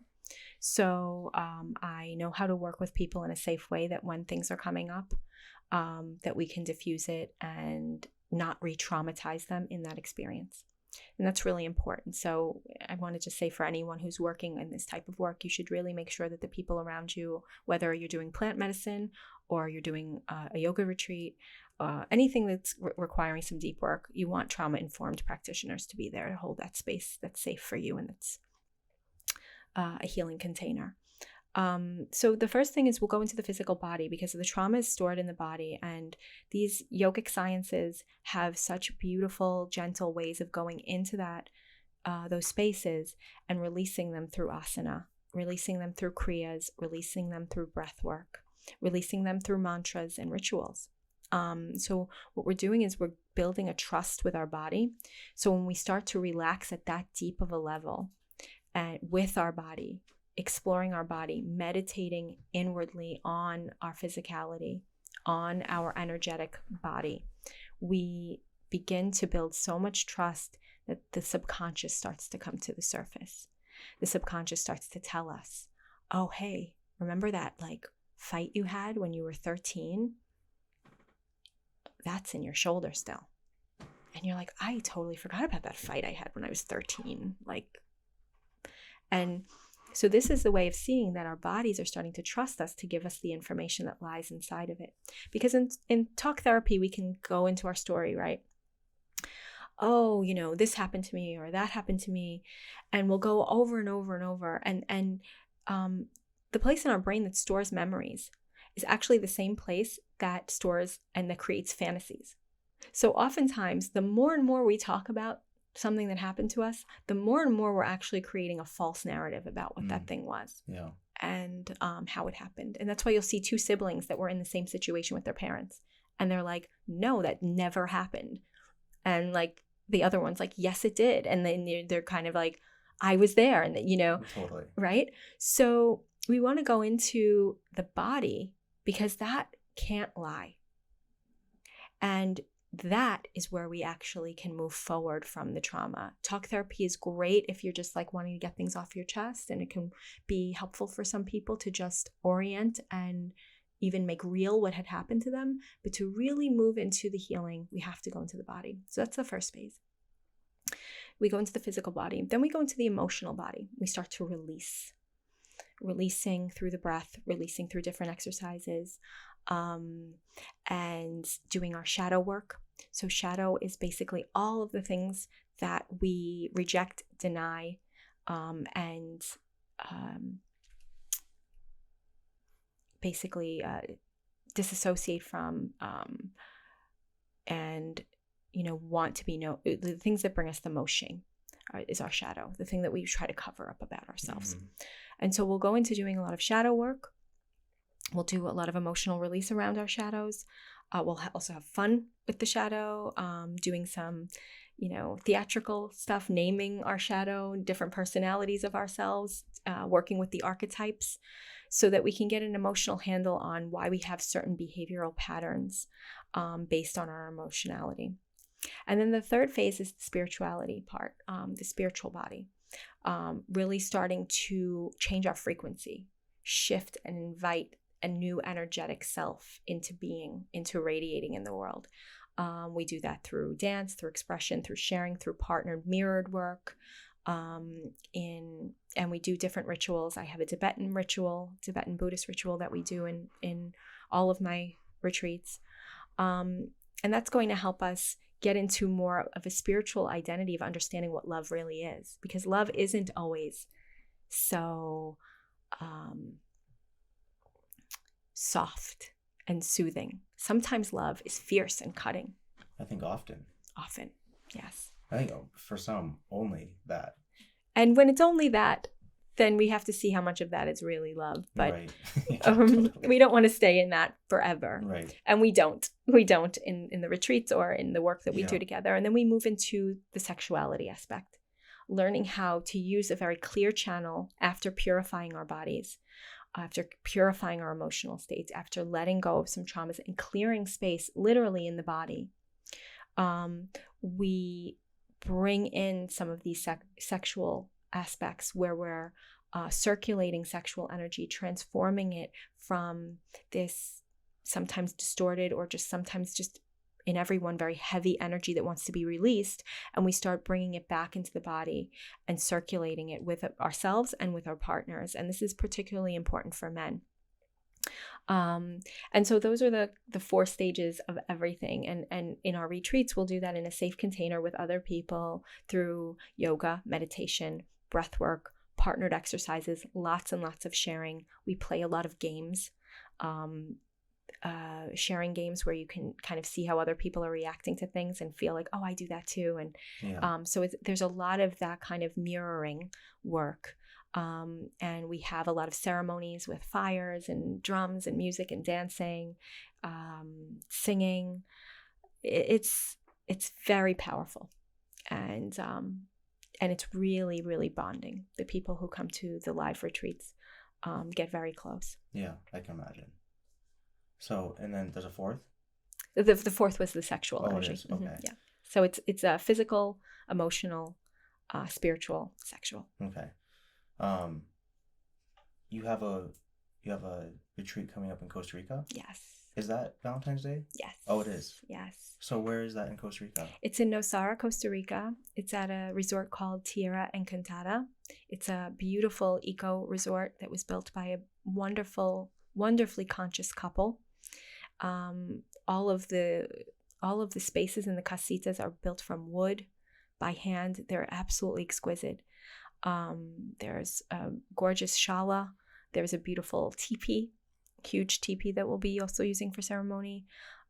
So I know how to work with people in a safe way that when things are coming up, that we can diffuse it and not re-traumatize them in that experience. And that's really important. So I wanted to say for anyone who's working in this type of work, you should really make sure that the people around you, whether you're doing plant medicine or you're doing a yoga retreat, anything that's requiring some deep work, you want trauma-informed practitioners to be there to hold that space that's safe for you and that's a healing container. So the first thing is we'll go into the physical body because the trauma is stored in the body, and these yogic sciences have such beautiful, gentle ways of going into those spaces and releasing them through asana, releasing them through kriyas, releasing them through breath work, releasing them through mantras and rituals. So what we're doing is we're building a trust with our body. So when we start to relax at that deep of a level and with our body, exploring our body, meditating inwardly on our physicality, on our energetic body, we begin to build so much trust that the subconscious starts to come to the surface. The subconscious starts to tell us, oh, hey, remember that like fight you had when you were 13? That's in your shoulder still. And you're like, I totally forgot about that fight I had when I was 13. And so this is the way of seeing that our bodies are starting to trust us to give us the information that lies inside of it. Because in talk therapy, we can go into our story, right? Oh, this happened to me or that happened to me. And we'll go over and over and over. And the place in our brain that stores memories is actually the same place that stores and that creates fantasies. So oftentimes, the more and more we talk about something that happened to us, the more and more we're actually creating a false narrative about what that thing was. Yeah. And how it happened. And that's why you'll see two siblings that were in the same situation with their parents. And they're like, no, that never happened. And like the other one's like, yes, it did. And then they're kind of like, I was there. And Totally. Right? So we want to go into the body because that can't lie. And that is where we actually can move forward from the trauma. Talk therapy is great if you're just like wanting to get things off your chest, and it can be helpful for some people to just orient and even make real what had happened to them. But to really move into the healing, we have to go into the body. So that's the first phase. We go into the physical body. Then we go into the emotional body. We start to releasing through the breath, releasing through different exercises, and doing our shadow work. So shadow is basically all of the things that we reject, deny, and basically disassociate from, and want to be the things that bring us the most shame is our shadow, the thing that we try to cover up about ourselves. Mm-hmm. And so we'll go into doing a lot of shadow work. We'll do a lot of emotional release around our shadows. We'll also have fun with the shadow, doing some, theatrical stuff, naming our shadow, different personalities of ourselves, working with the archetypes so that we can get an emotional handle on why we have certain behavioral patterns based on our emotionality. And then the third phase is the spirituality part, the spiritual body, really starting to change our frequency, shift and invite a new energetic self into being, into radiating in the world. We do that through dance, through expression, through sharing, through partnered mirrored work, and we do different rituals. I have a Tibetan Buddhist ritual that we do in all of my retreats. And that's going to help us get into more of a spiritual identity of understanding what love really is, because love isn't always so soft and soothing. Sometimes love is fierce and cutting. I think often, yes. I think for some, only that. And when it's only that, then we have to see how much of that is really love. But right. Totally. We don't want to stay in that forever. Right. And we don't in the retreats or in the work that we do together. And then we move into the sexuality aspect, learning how to use a very clear channel after purifying our bodies, after purifying our emotional states, after letting go of some traumas and clearing space literally in the body. We bring in some of these sexual aspects where we're circulating sexual energy, transforming it from this sometimes distorted or just sometimes just in everyone very heavy energy that wants to be released, and we start bringing it back into the body and circulating it with ourselves and with our partners. And this is particularly important for men. And so those are the 4 stages of everything. And in our retreats, we'll do that in a safe container with other people through yoga, meditation, breath work, partnered exercises, lots and lots of sharing. We play a lot of games, sharing games where you can kind of see how other people are reacting to things and feel like, oh, I do that too. And so there's a lot of that kind of mirroring work. And we have a lot of ceremonies with fires and drums and music and dancing, singing. It's very powerful, and it's really, really bonding. The people who come to the live retreats get very close. Yeah, I can imagine. So, and then there's a 4th? The 4th was the sexual energy. It is? Okay. Yeah. So it's a physical, emotional, spiritual, sexual. Okay. You have a retreat coming up in Costa Rica? Yes. Is that Valentine's Day? Yes. Oh, it is? Yes. So where is that in Costa Rica? It's in Nosara, Costa Rica. It's at a resort called Tierra Encantada. It's a beautiful eco resort that was built by a wonderfully conscious couple. All of the spaces in the casitas are built from wood by hand. They're absolutely exquisite. There's a gorgeous shala. There's a beautiful teepee, huge teepee that we'll be also using for ceremony.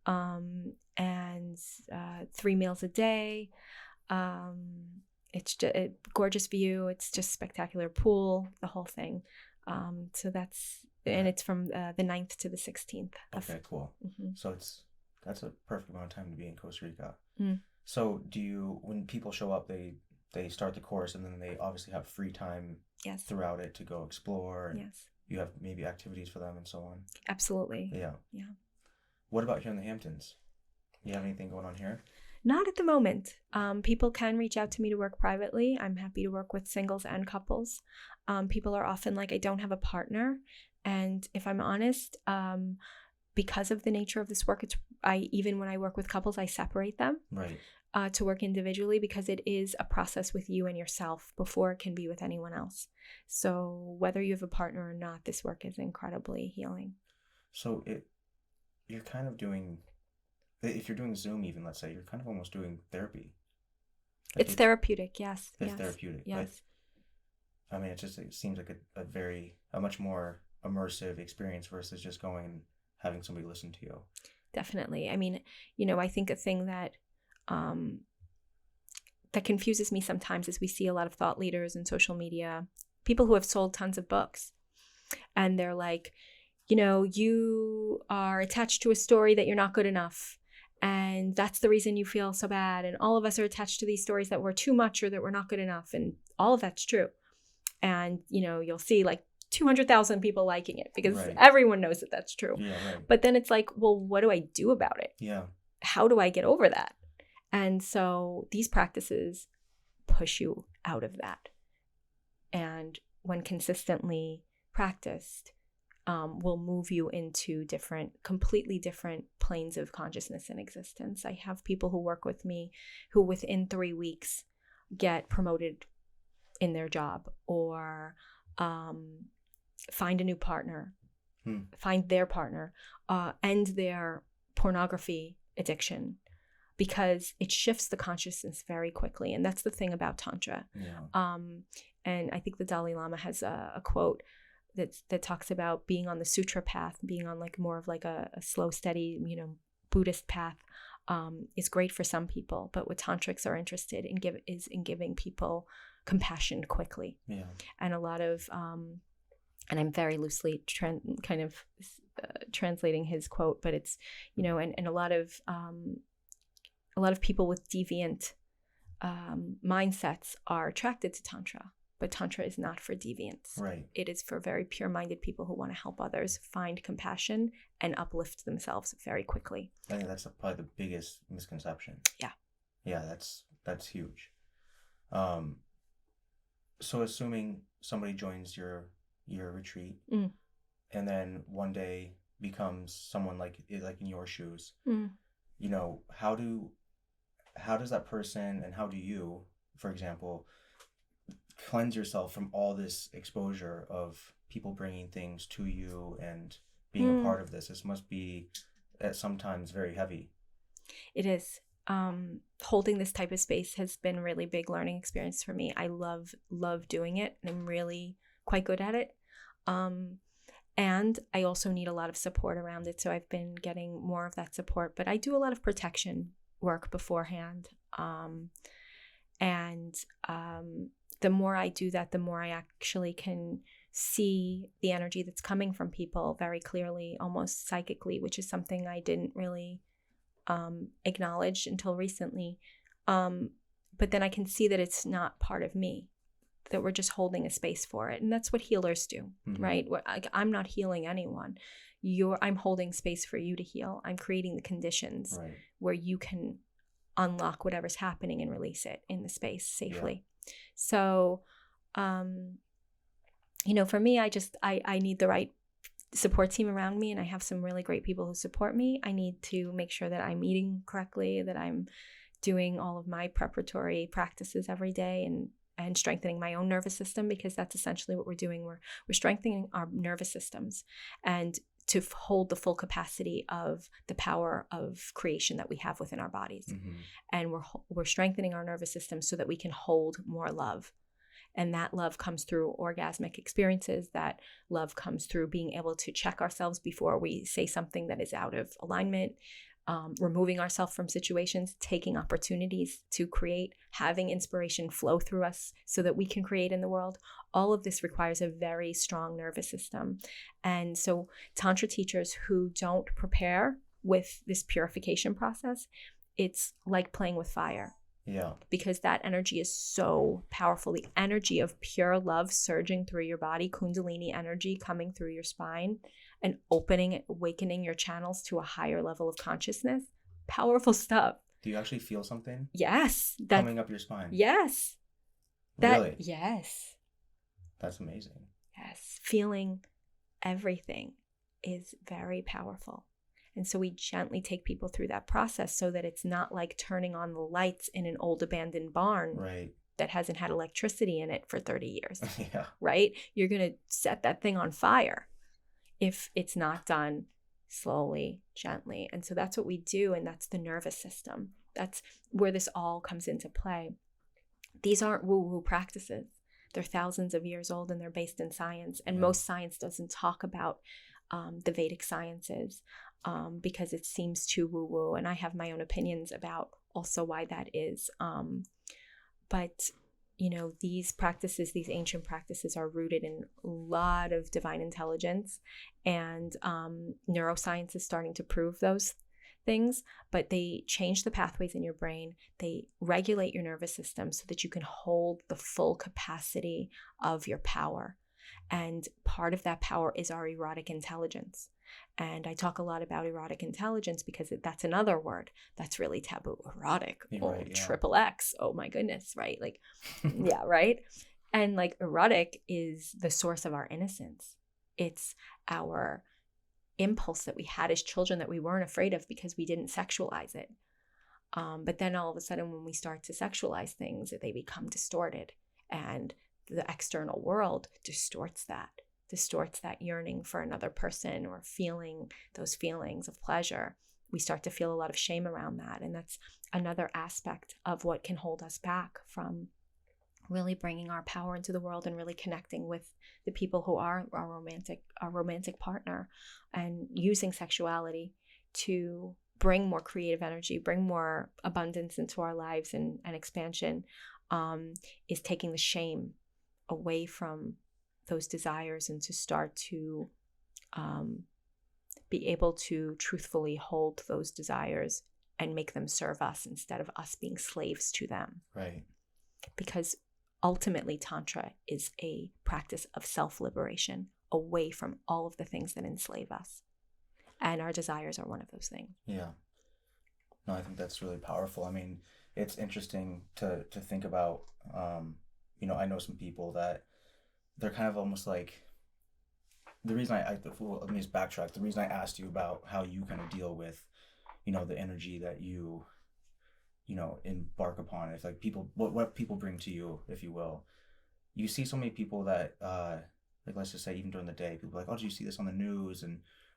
And 3 meals a day. It's just a gorgeous view. It's just spectacular pool, the whole thing. So that's, and it's from the 9th to the 16th. Okay, cool. Mm-hmm. So that's a perfect amount of time to be in Costa Rica. Mm. So when people show up, they start the course and then they obviously have free time throughout it to go explore. And you have maybe activities for them and so on. Absolutely. Yeah. What about here in the Hamptons? You have anything going on here? Not at the moment. People can reach out to me to work privately. I'm happy to work with singles and couples. People are often like, I don't have a partner. And if I'm honest, because of the nature of this work, even when I work with couples, I separate them. Right. To work individually, because it is a process with you and yourself before it can be with anyone else. So whether you have a partner or not, this work is incredibly healing. So you're kind of doing, if you're doing Zoom even, let's say, you're kind of almost doing therapy. Like it's therapeutic, yes. It's therapeutic. Yes. But, I mean, it seems like a much more immersive experience versus just going and having somebody listen to you. Definitely. I mean, I think a thing that that confuses me sometimes is we see a lot of thought leaders in social media, people who have sold tons of books, and they're like, you are attached to a story that you're not good enough, and that's the reason you feel so bad, and all of us are attached to these stories that we're too much or that we're not good enough, and all of that's true. And you'll see like 200,000 people liking it because everyone knows that that's true. Yeah, right. But then it's like, well, what do I do about it? Yeah. How do I get over that? And so these practices push you out of that. And when consistently practiced, will move you into completely different planes of consciousness and existence. I have people who work with me who within 3 weeks get promoted in their job, or find a new partner, find their partner, end their pornography addiction, because it shifts the consciousness very quickly. And that's the thing about Tantra. Yeah. And I think the Dalai Lama has a quote that talks about being on the sutra path, being on like more of like a slow, steady, Buddhist path, is great for some people. But what tantrics are interested in is in giving people compassion quickly. Yeah. And a lot of, and I'm very loosely translating his quote, but it's, and a lot of people with deviant mindsets are attracted to Tantra, but Tantra is not for deviants. Right. It is for very pure-minded people who want to help others find compassion and uplift themselves very quickly. I think that's probably the biggest misconception. Yeah. Yeah, that's huge. So assuming somebody joins your retreat, and then one day becomes someone like in your shoes, how does that person, and how do you, for example, cleanse yourself from all this exposure of people bringing things to you and being a part of this? This must be at sometimes very heavy. It is. Holding this type of space has been a really big learning experience for me. I love doing it, and I'm really quite good at it. And I also need a lot of support around it. So I've been getting more of that support, but I do a lot of protection work beforehand. The more I do that, the more I actually can see the energy that's coming from people very clearly, almost psychically, which is something I didn't really acknowledge until recently. But then I can see that it's not part of me, that we're just holding a space for it. And that's what healers do, right? I'm not healing anyone. I'm holding space for you to heal. I'm creating the conditions where you can unlock whatever's happening and release it in the space safely. Yeah. So, for me, I need the right support team around me, and I have some really great people who support me. I need to make sure that I'm eating correctly, that I'm doing all of my preparatory practices every day, and strengthening my own nervous system, because that's essentially what we're doing. We're strengthening our nervous systems and to hold the full capacity of the power of creation that we have within our bodies. And we're strengthening our nervous system so that we can hold more love. And that love comes through orgasmic experiences. That love comes through being able to check ourselves before we say something that is out of alignment, removing ourselves from situations, taking opportunities to create, having inspiration flow through us so that we can create in the world. All of this requires a very strong nervous system. And so Tantra teachers who don't prepare with this purification process, it's like playing with fire. Yeah. Because that energy is so powerful. The energy of pure love surging through your body, Kundalini energy coming through your spine and awakening your channels to a higher level of consciousness. Powerful stuff. Do you actually feel something? Yes. Coming up your spine? Yes. Really? Yes. That's amazing. Yes. Feeling everything is very powerful. And so we gently take people through that process so that it's not like turning on the lights in an old abandoned barn that hasn't had electricity in it for 30 years. Yeah. Right? You're going to set that thing on fire if it's not done slowly, gently. And so that's what we do. And that's the nervous system. That's where this all comes into play. These aren't woo-woo practices. They're thousands of years old, and they're based in science. And most science doesn't talk about the Vedic sciences because it seems too woo-woo. And I have my own opinions about also why that is. But these practices, these ancient practices, are rooted in a lot of divine intelligence, and neuroscience is starting to prove those things. But they change the pathways in your brain. They regulate your nervous system so that you can hold the full capacity of your power. And part of that power is our erotic intelligence. And I talk a lot about erotic intelligence because that's another word that's really taboo. Erotic, triple X. Oh my goodness, right? Like, yeah, right? And like erotic is the source of our innocence. It's our impulse that we had as children that we weren't afraid of because we didn't sexualize it. But then all of a sudden when we start to sexualize things, they become distorted. And the external world distorts that yearning for another person or feeling those feelings of pleasure. We start to feel a lot of shame around that. And that's another aspect of what can hold us back from really bringing our power into the world and really connecting with the people who are our romantic partner, and using sexuality to bring more creative energy, bring more abundance into our lives and expansion, is taking the shame away from those desires and to start to be able to truthfully hold those desires and make them serve us instead of us being slaves to them. Right. Because ultimately Tantra is a practice of self-liberation away from all of the things that enslave us. And our desires are one of those things. Yeah. No, I think that's really powerful. I mean, it's interesting to think about, I know some people that they're kind of almost like, the reason let me just backtrack. The reason I asked you about how you kind of deal with, the energy that you embark upon. It's like people, what people bring to you, if you will. You see so many people that, like, let's just say even during the day, people are like, oh, did you see this on the news?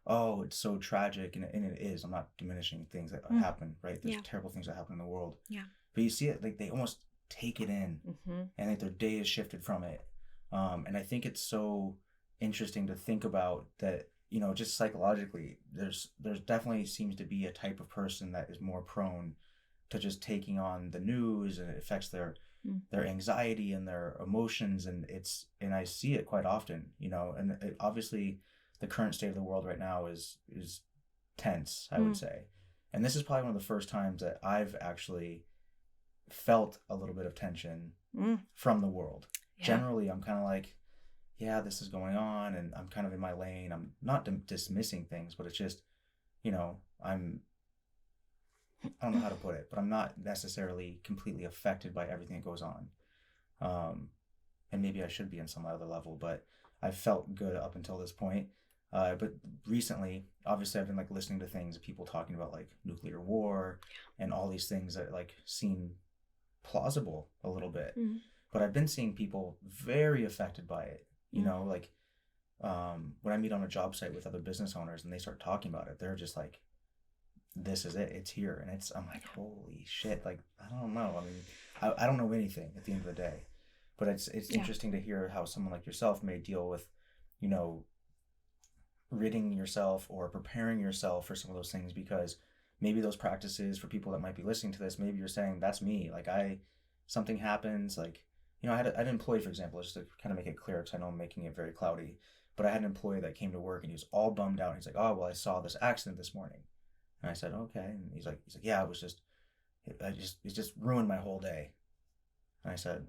oh, it's so tragic, and it is. I'm not diminishing things that happen, right? There's terrible things that happen in the world. Yeah. But you see it, like they almost take it in, and like their day is shifted from it. And I think it's so interesting to think about that, you know, just psychologically, there's definitely seems to be a type of person that is more prone to just taking on the news, and it affects their anxiety and their emotions, and I see it quite often, you know, and obviously the current state of the world right now is tense, I would say. And this is probably one of the first times that I've actually felt a little bit of tension from the world. Yeah. Generally, I'm kind of like, yeah, this is going on, and I'm kind of in my lane. I'm not dismissing things, but it's just, you know, I don't know how to put it, but I'm not necessarily completely affected by everything that goes on. And maybe I should be in some other level, but I've felt good up until this point. But recently, obviously, I've been like listening to things, people talking about like nuclear war and all these things that like seem plausible a little bit. But I've been seeing people very affected by it. You know, like when I meet on a job site with other business owners and they start talking about it, they're just like, this is it, it's here. And I'm like, holy shit, like, I don't know. I mean, I don't know anything at the end of the day, but it's interesting to hear how someone like yourself may deal with, you know, ridding yourself or preparing yourself for some of those things, because maybe those practices, for people that might be listening to this, maybe you're saying, that's me. Like something happens, like, you know, I had an employee, for example, just to kind of make it clear, because I know I'm making it very cloudy, but I had an employee that came to work and he was all bummed out. He's like, oh, well, I saw this accident this morning. And I said, okay. And he's like, yeah, it just ruined my whole day. And I said,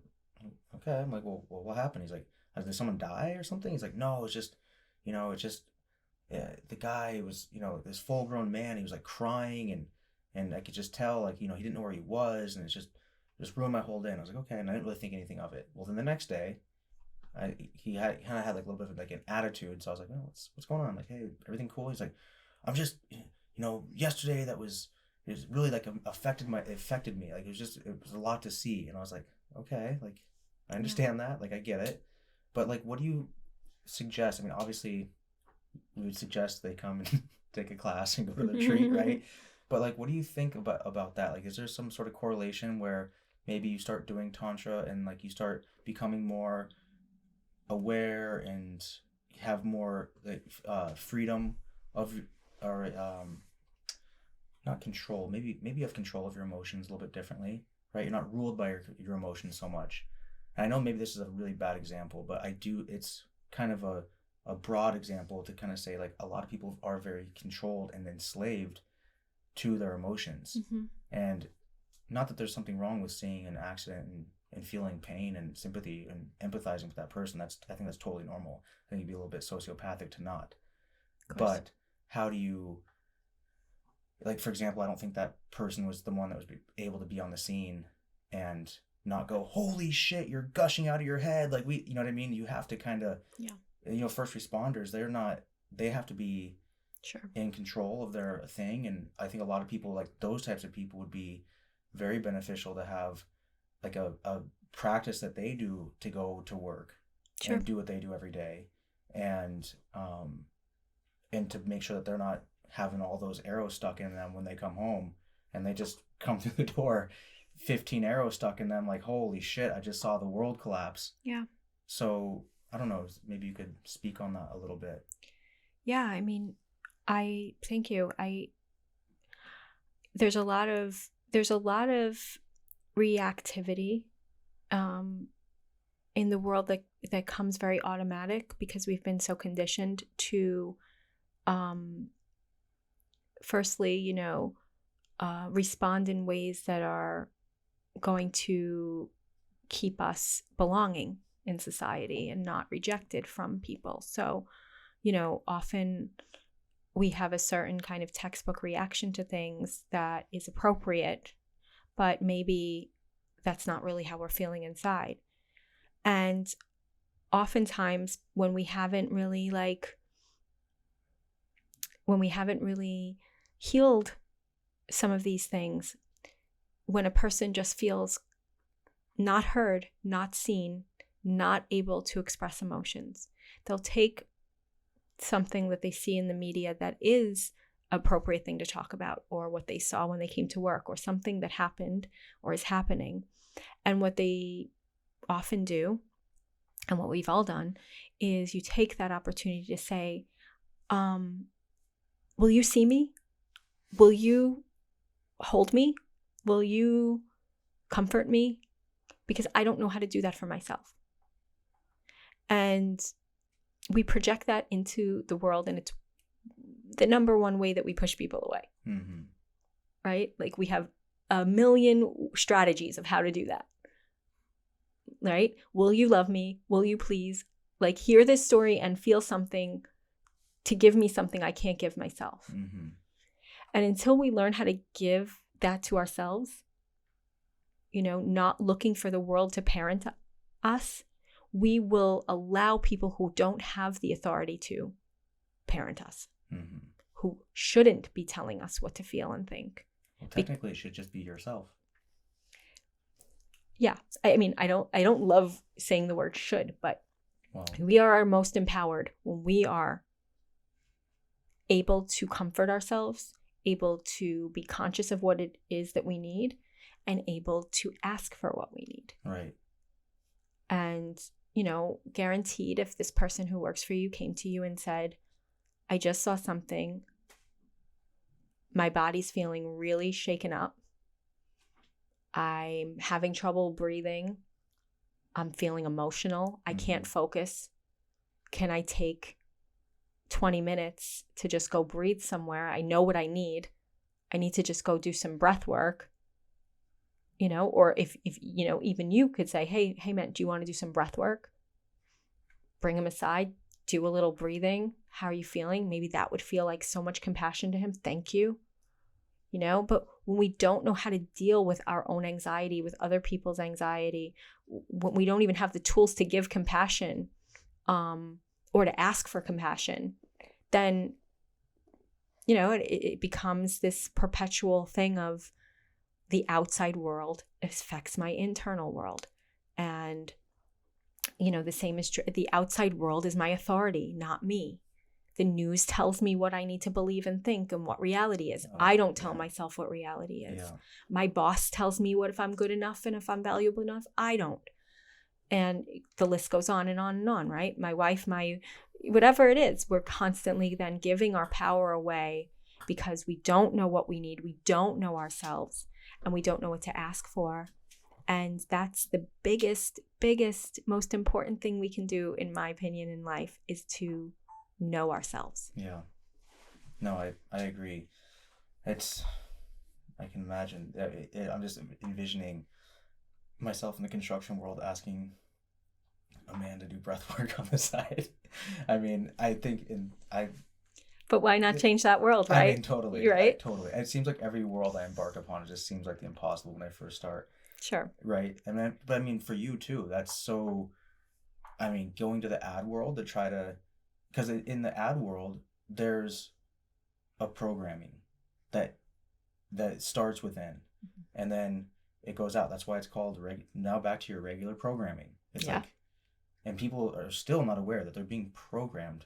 okay. I'm like, well, what happened? He's like, did someone die or something? He's like, no, it's just, you know, the guy was, you know, this full grown man. He was like crying, and I could just tell, like, you know, he didn't know where he was, and it just ruined my whole day. And I was like, okay. And I didn't really think anything of it. Well, then the next day, he kind of had like a little bit of like an attitude. So I was like, oh, what's going on? Like, hey, everything cool? He's like, I'm just, you know, yesterday it was really like affected me. Like it was a lot to see. And I was like, okay, like I understand that, like I get it, but like, what do you suggest? I mean, obviously we would suggest they come and take a class and go to the retreat, right? But like, what do you think about that? Like, is there some sort of correlation where maybe you start doing Tantra and like you start becoming more aware and have more like freedom of, or not control, maybe you have control of your emotions a little bit differently, right? You're not ruled by your emotions so much. And I know maybe this is a really bad example, but it's kind of a broad example to kind of say, like, a lot of people are very controlled and enslaved to their emotions. And not that there's something wrong with seeing an accident and feeling pain and sympathy and empathizing with that person. I think that's totally normal. I think you'd be a little bit sociopathic to not. But how do you, like, for example, I don't think that person was the one that was able to be on the scene and not go, holy shit, you're gushing out of your head. Like, you know what I mean? You have to kind of, you know, first responders, they have to be in control of their thing. And I think a lot of people, like those types of people, would be very beneficial to have like a practice that they do to go to work and do what they do every day. And to make sure that they're not having all those arrows stuck in them when they come home, and they just come through the door 15 arrows stuck in them, like, holy shit, I just saw the world collapse. Yeah. So I don't know, maybe you could speak on that a little bit. Yeah, I mean, thank you. There's a lot of reactivity in the world that comes very automatic, because we've been so conditioned to firstly, you know, respond in ways that are going to keep us belonging in society and not rejected from people. So, you know, often we have a certain kind of textbook reaction to things that is appropriate, but maybe that's not really how we're feeling inside. And oftentimes when we haven't really healed some of these things, when a person just feels not heard, not seen, not able to express emotions, they'll take something that they see in the media that is appropriate thing to talk about, or what they saw when they came to work, or something that happened or is happening. And what they often do, and what we've all done, is you take that opportunity to say, will you see me? Will you hold me? Will you comfort me? Because I don't know how to do that for myself. And we project that into the world, and it's the number one way that we push people away. Mm-hmm. Right? Like, we have a million strategies of how to do that. Right? Will you love me? Will you please, like, hear this story and feel something to give me something I can't give myself? Mm-hmm. And until we learn how to give that to ourselves, not looking for the world to parent us, we will allow people who don't have the authority to parent us, mm-hmm. who shouldn't be telling us what to feel and think. Well, technically, it should just be yourself. Yeah. I mean, I don't love saying the word should, but we are our most empowered when we are able to comfort ourselves, able to be conscious of what it is that we need, and able to ask for what we need. Right. And, guaranteed, if this person who works for you came to you and said, I just saw something, my body's feeling really shaken up, I'm having trouble breathing, I'm feeling emotional, I can't focus, can I take 20 minutes to just go breathe somewhere? I know what I need to just go do some breath work. Or if even you could say, hey man, do you want to do some breath work? Bring him aside, do a little breathing. How are you feeling? Maybe that would feel like so much compassion to him. Thank you. But when we don't know how to deal with our own anxiety, with other people's anxiety, when we don't even have the tools to give compassion, or to ask for compassion, then, it becomes this perpetual thing of, the outside world affects my internal world. And, the same is true. The outside world is my authority, not me. The news tells me what I need to believe and think and what reality is. I don't tell myself what reality is. Yeah. My boss tells me if I'm good enough and if I'm valuable enough. I don't. And the list goes on and on and on, right? My wife, whatever it is, we're constantly then giving our power away because we don't know what we need. We don't know ourselves. And we don't know what to ask for. And that's the biggest, most important thing we can do, in my opinion, in life, is to know ourselves. Yeah. No, I agree. I can imagine. I'm just envisioning myself in the construction world asking a man to do breath work on the side. I mean, I think But why not change that world, right? I mean, totally. You're right. Totally. It seems like every world I embark upon, it just seems like the impossible when I first start. Sure. Right. But I mean, for you too, that's so, going to the ad world to try to, because in the ad world, there's a programming that starts within, and then it goes out. That's why it's called, now back to your regular programming. It's like, and people are still not aware that they're being programmed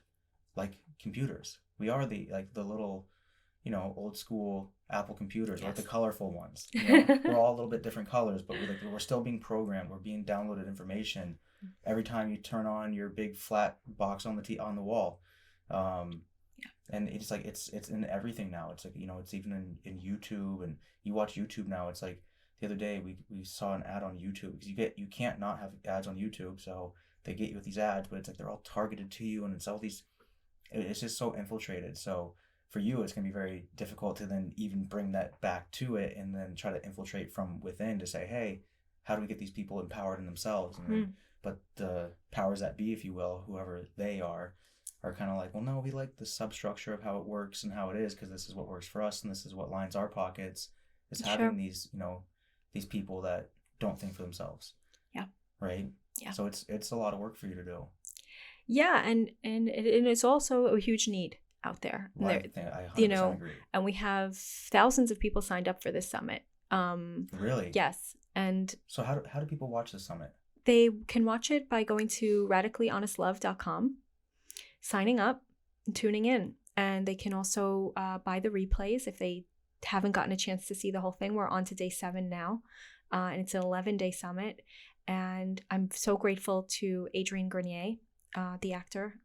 like computers. We are the little, old school Apple computers, like the colorful ones. We're all a little bit different colors, but we're still being programmed. We're being downloaded information every time you turn on your big flat box on the wall. And it's like it's in everything now. It's like, it's even in YouTube, and you watch YouTube now. It's like the other day we saw an ad on YouTube, because you can't not have ads on YouTube, so they get you with these ads, but it's like they're all targeted to you, and it's all these. It's just so infiltrated. So for you, it's going to be very difficult to then even bring that back to it, and then try to infiltrate from within to say, hey, how do we get these people empowered in themselves? And then, but the powers that be, if you will, whoever they are kind of like, well, no, we like the substructure of how it works and how it is, because this is what works for us, and this is what lines our pockets, is having these, these people that don't think for themselves. Yeah. Right? Yeah. So it's a lot of work for you to do. Yeah, and it's also a huge need out there. Well, I 100% agree. And we have thousands of people signed up for this summit. Really? Yes. And so how do people watch the summit? They can watch it by going to radicallyhonestlove.com, signing up, tuning in. And they can also buy the replays if they haven't gotten a chance to see the whole thing. We're on to day 7 now, and it's an 11-day summit. And I'm so grateful to Adrian Grenier, the actor,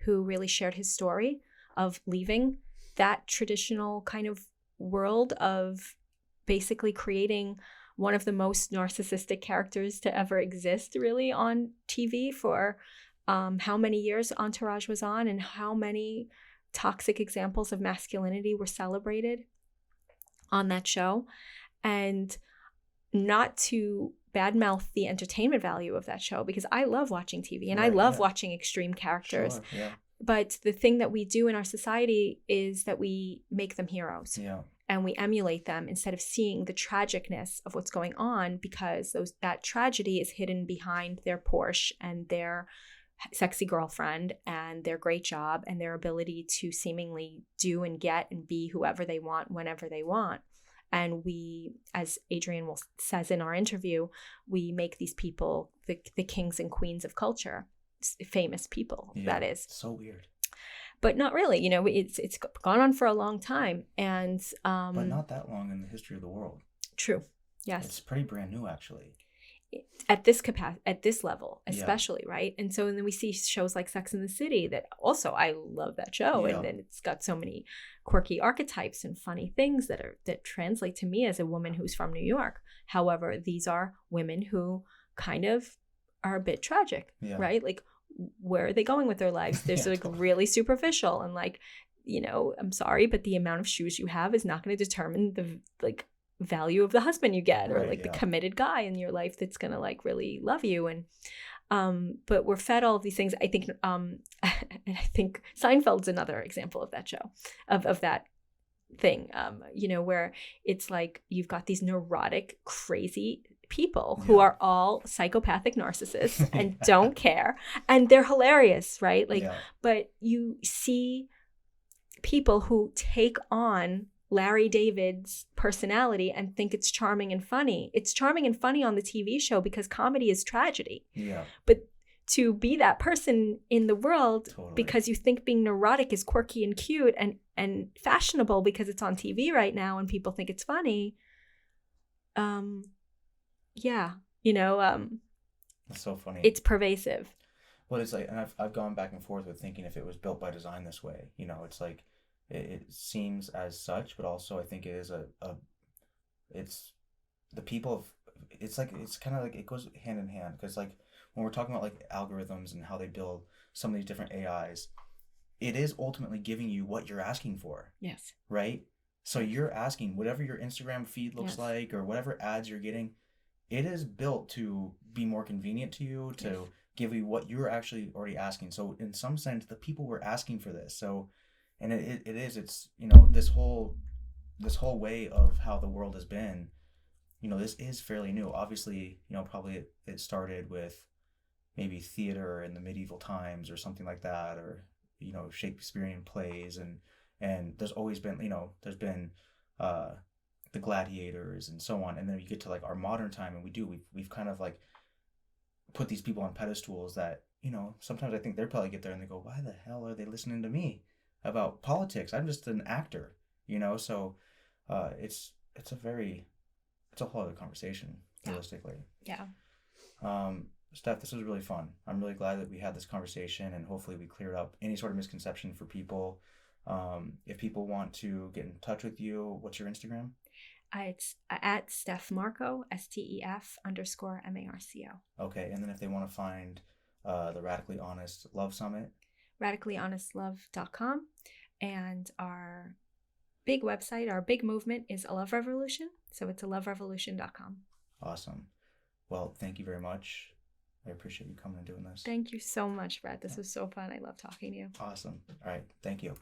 who really shared his story of leaving that traditional kind of world of basically creating one of the most narcissistic characters to ever exist, really, on TV for how many years Entourage was on, and how many toxic examples of masculinity were celebrated on that show. And not to badmouth the entertainment value of that show, because I love watching TV and I love watching extreme characters. Sure, yeah. But the thing that we do in our society is that we make them heroes. Yeah. And we emulate them instead of seeing the tragicness of what's going on, because that tragedy is hidden behind their Porsche and their sexy girlfriend and their great job and their ability to seemingly do and get and be whoever they want whenever they want. And we, as Adrian says in our interview, we make these people the kings and queens of culture, famous people, that is. So weird. But not really, it's gone on for a long time. And but not that long in the history of the world. True. Yes. It's pretty brand new, actually. At this capacity, at this level, especially, right? And so, and then we see shows like Sex and the City that also, I love that show, and then it's got so many quirky archetypes and funny things that translate to me as a woman who's from New York. However, these are women who kind of are a bit tragic, right? Like, where are they going with their lives? They're totally. Really superficial, and like, I'm sorry, but the amount of shoes you have is not going to determine the value of the husband you get, or the committed guy in your life that's going to like really love you. And but we're fed all of these things. I think and I think Seinfeld's another example of that show, of that thing, where it's like you've got these neurotic, crazy people who are all psychopathic narcissists and don't care, and they're hilarious, right? But you see people who take on Larry David's personality and think it's charming and funny. It's charming and funny on the TV show because comedy is tragedy. Yeah. But to be that person in the world because you think being neurotic is quirky and cute and fashionable because it's on TV right now and people think it's funny. It's so funny. It's pervasive. Well, it's like, and I've gone back and forth with thinking if it was built by design this way. It's like, it seems as such, but also I think it is it's the people of, it's kind of like, it goes hand in hand, because like when we're talking about like algorithms and how they build some of these different AIs, it is ultimately giving you what you're asking for. Yes. Right? So you're asking whatever your Instagram feed looks like, or whatever ads you're getting, it is built to be more convenient to you, to give you what you're actually already asking. So in some sense, the people were asking for this. So, and it's this whole way of how the world has been, this is fairly new. Obviously, probably it started with maybe theater in the medieval times or something like that, or Shakespearean plays, and there's always been there's been the gladiators and so on, and then you get to like our modern time, and we've kind of like put these people on pedestals that sometimes I think they probably get there and they go, why the hell are they listening to me about politics? I'm just an actor, so it's a whole other conversation, realistically. Yeah. Steph, this was really fun. I'm really glad that we had this conversation, and hopefully we cleared up any sort of misconception for people. If people want to get in touch with you, what's your Instagram? It's at Steph Marco, STEF_MARCO. Okay, and then if they want to find the Radically Honest Love Summit, radicallyhonestlove.com, and our big website, our big movement is A Love Revolution, so it's aloverevolution.com. Awesome. Well, thank you very much. I appreciate you coming and doing this. Thank you so much, Brad. This was so fun. I love talking to you. Awesome. All right. Thank you.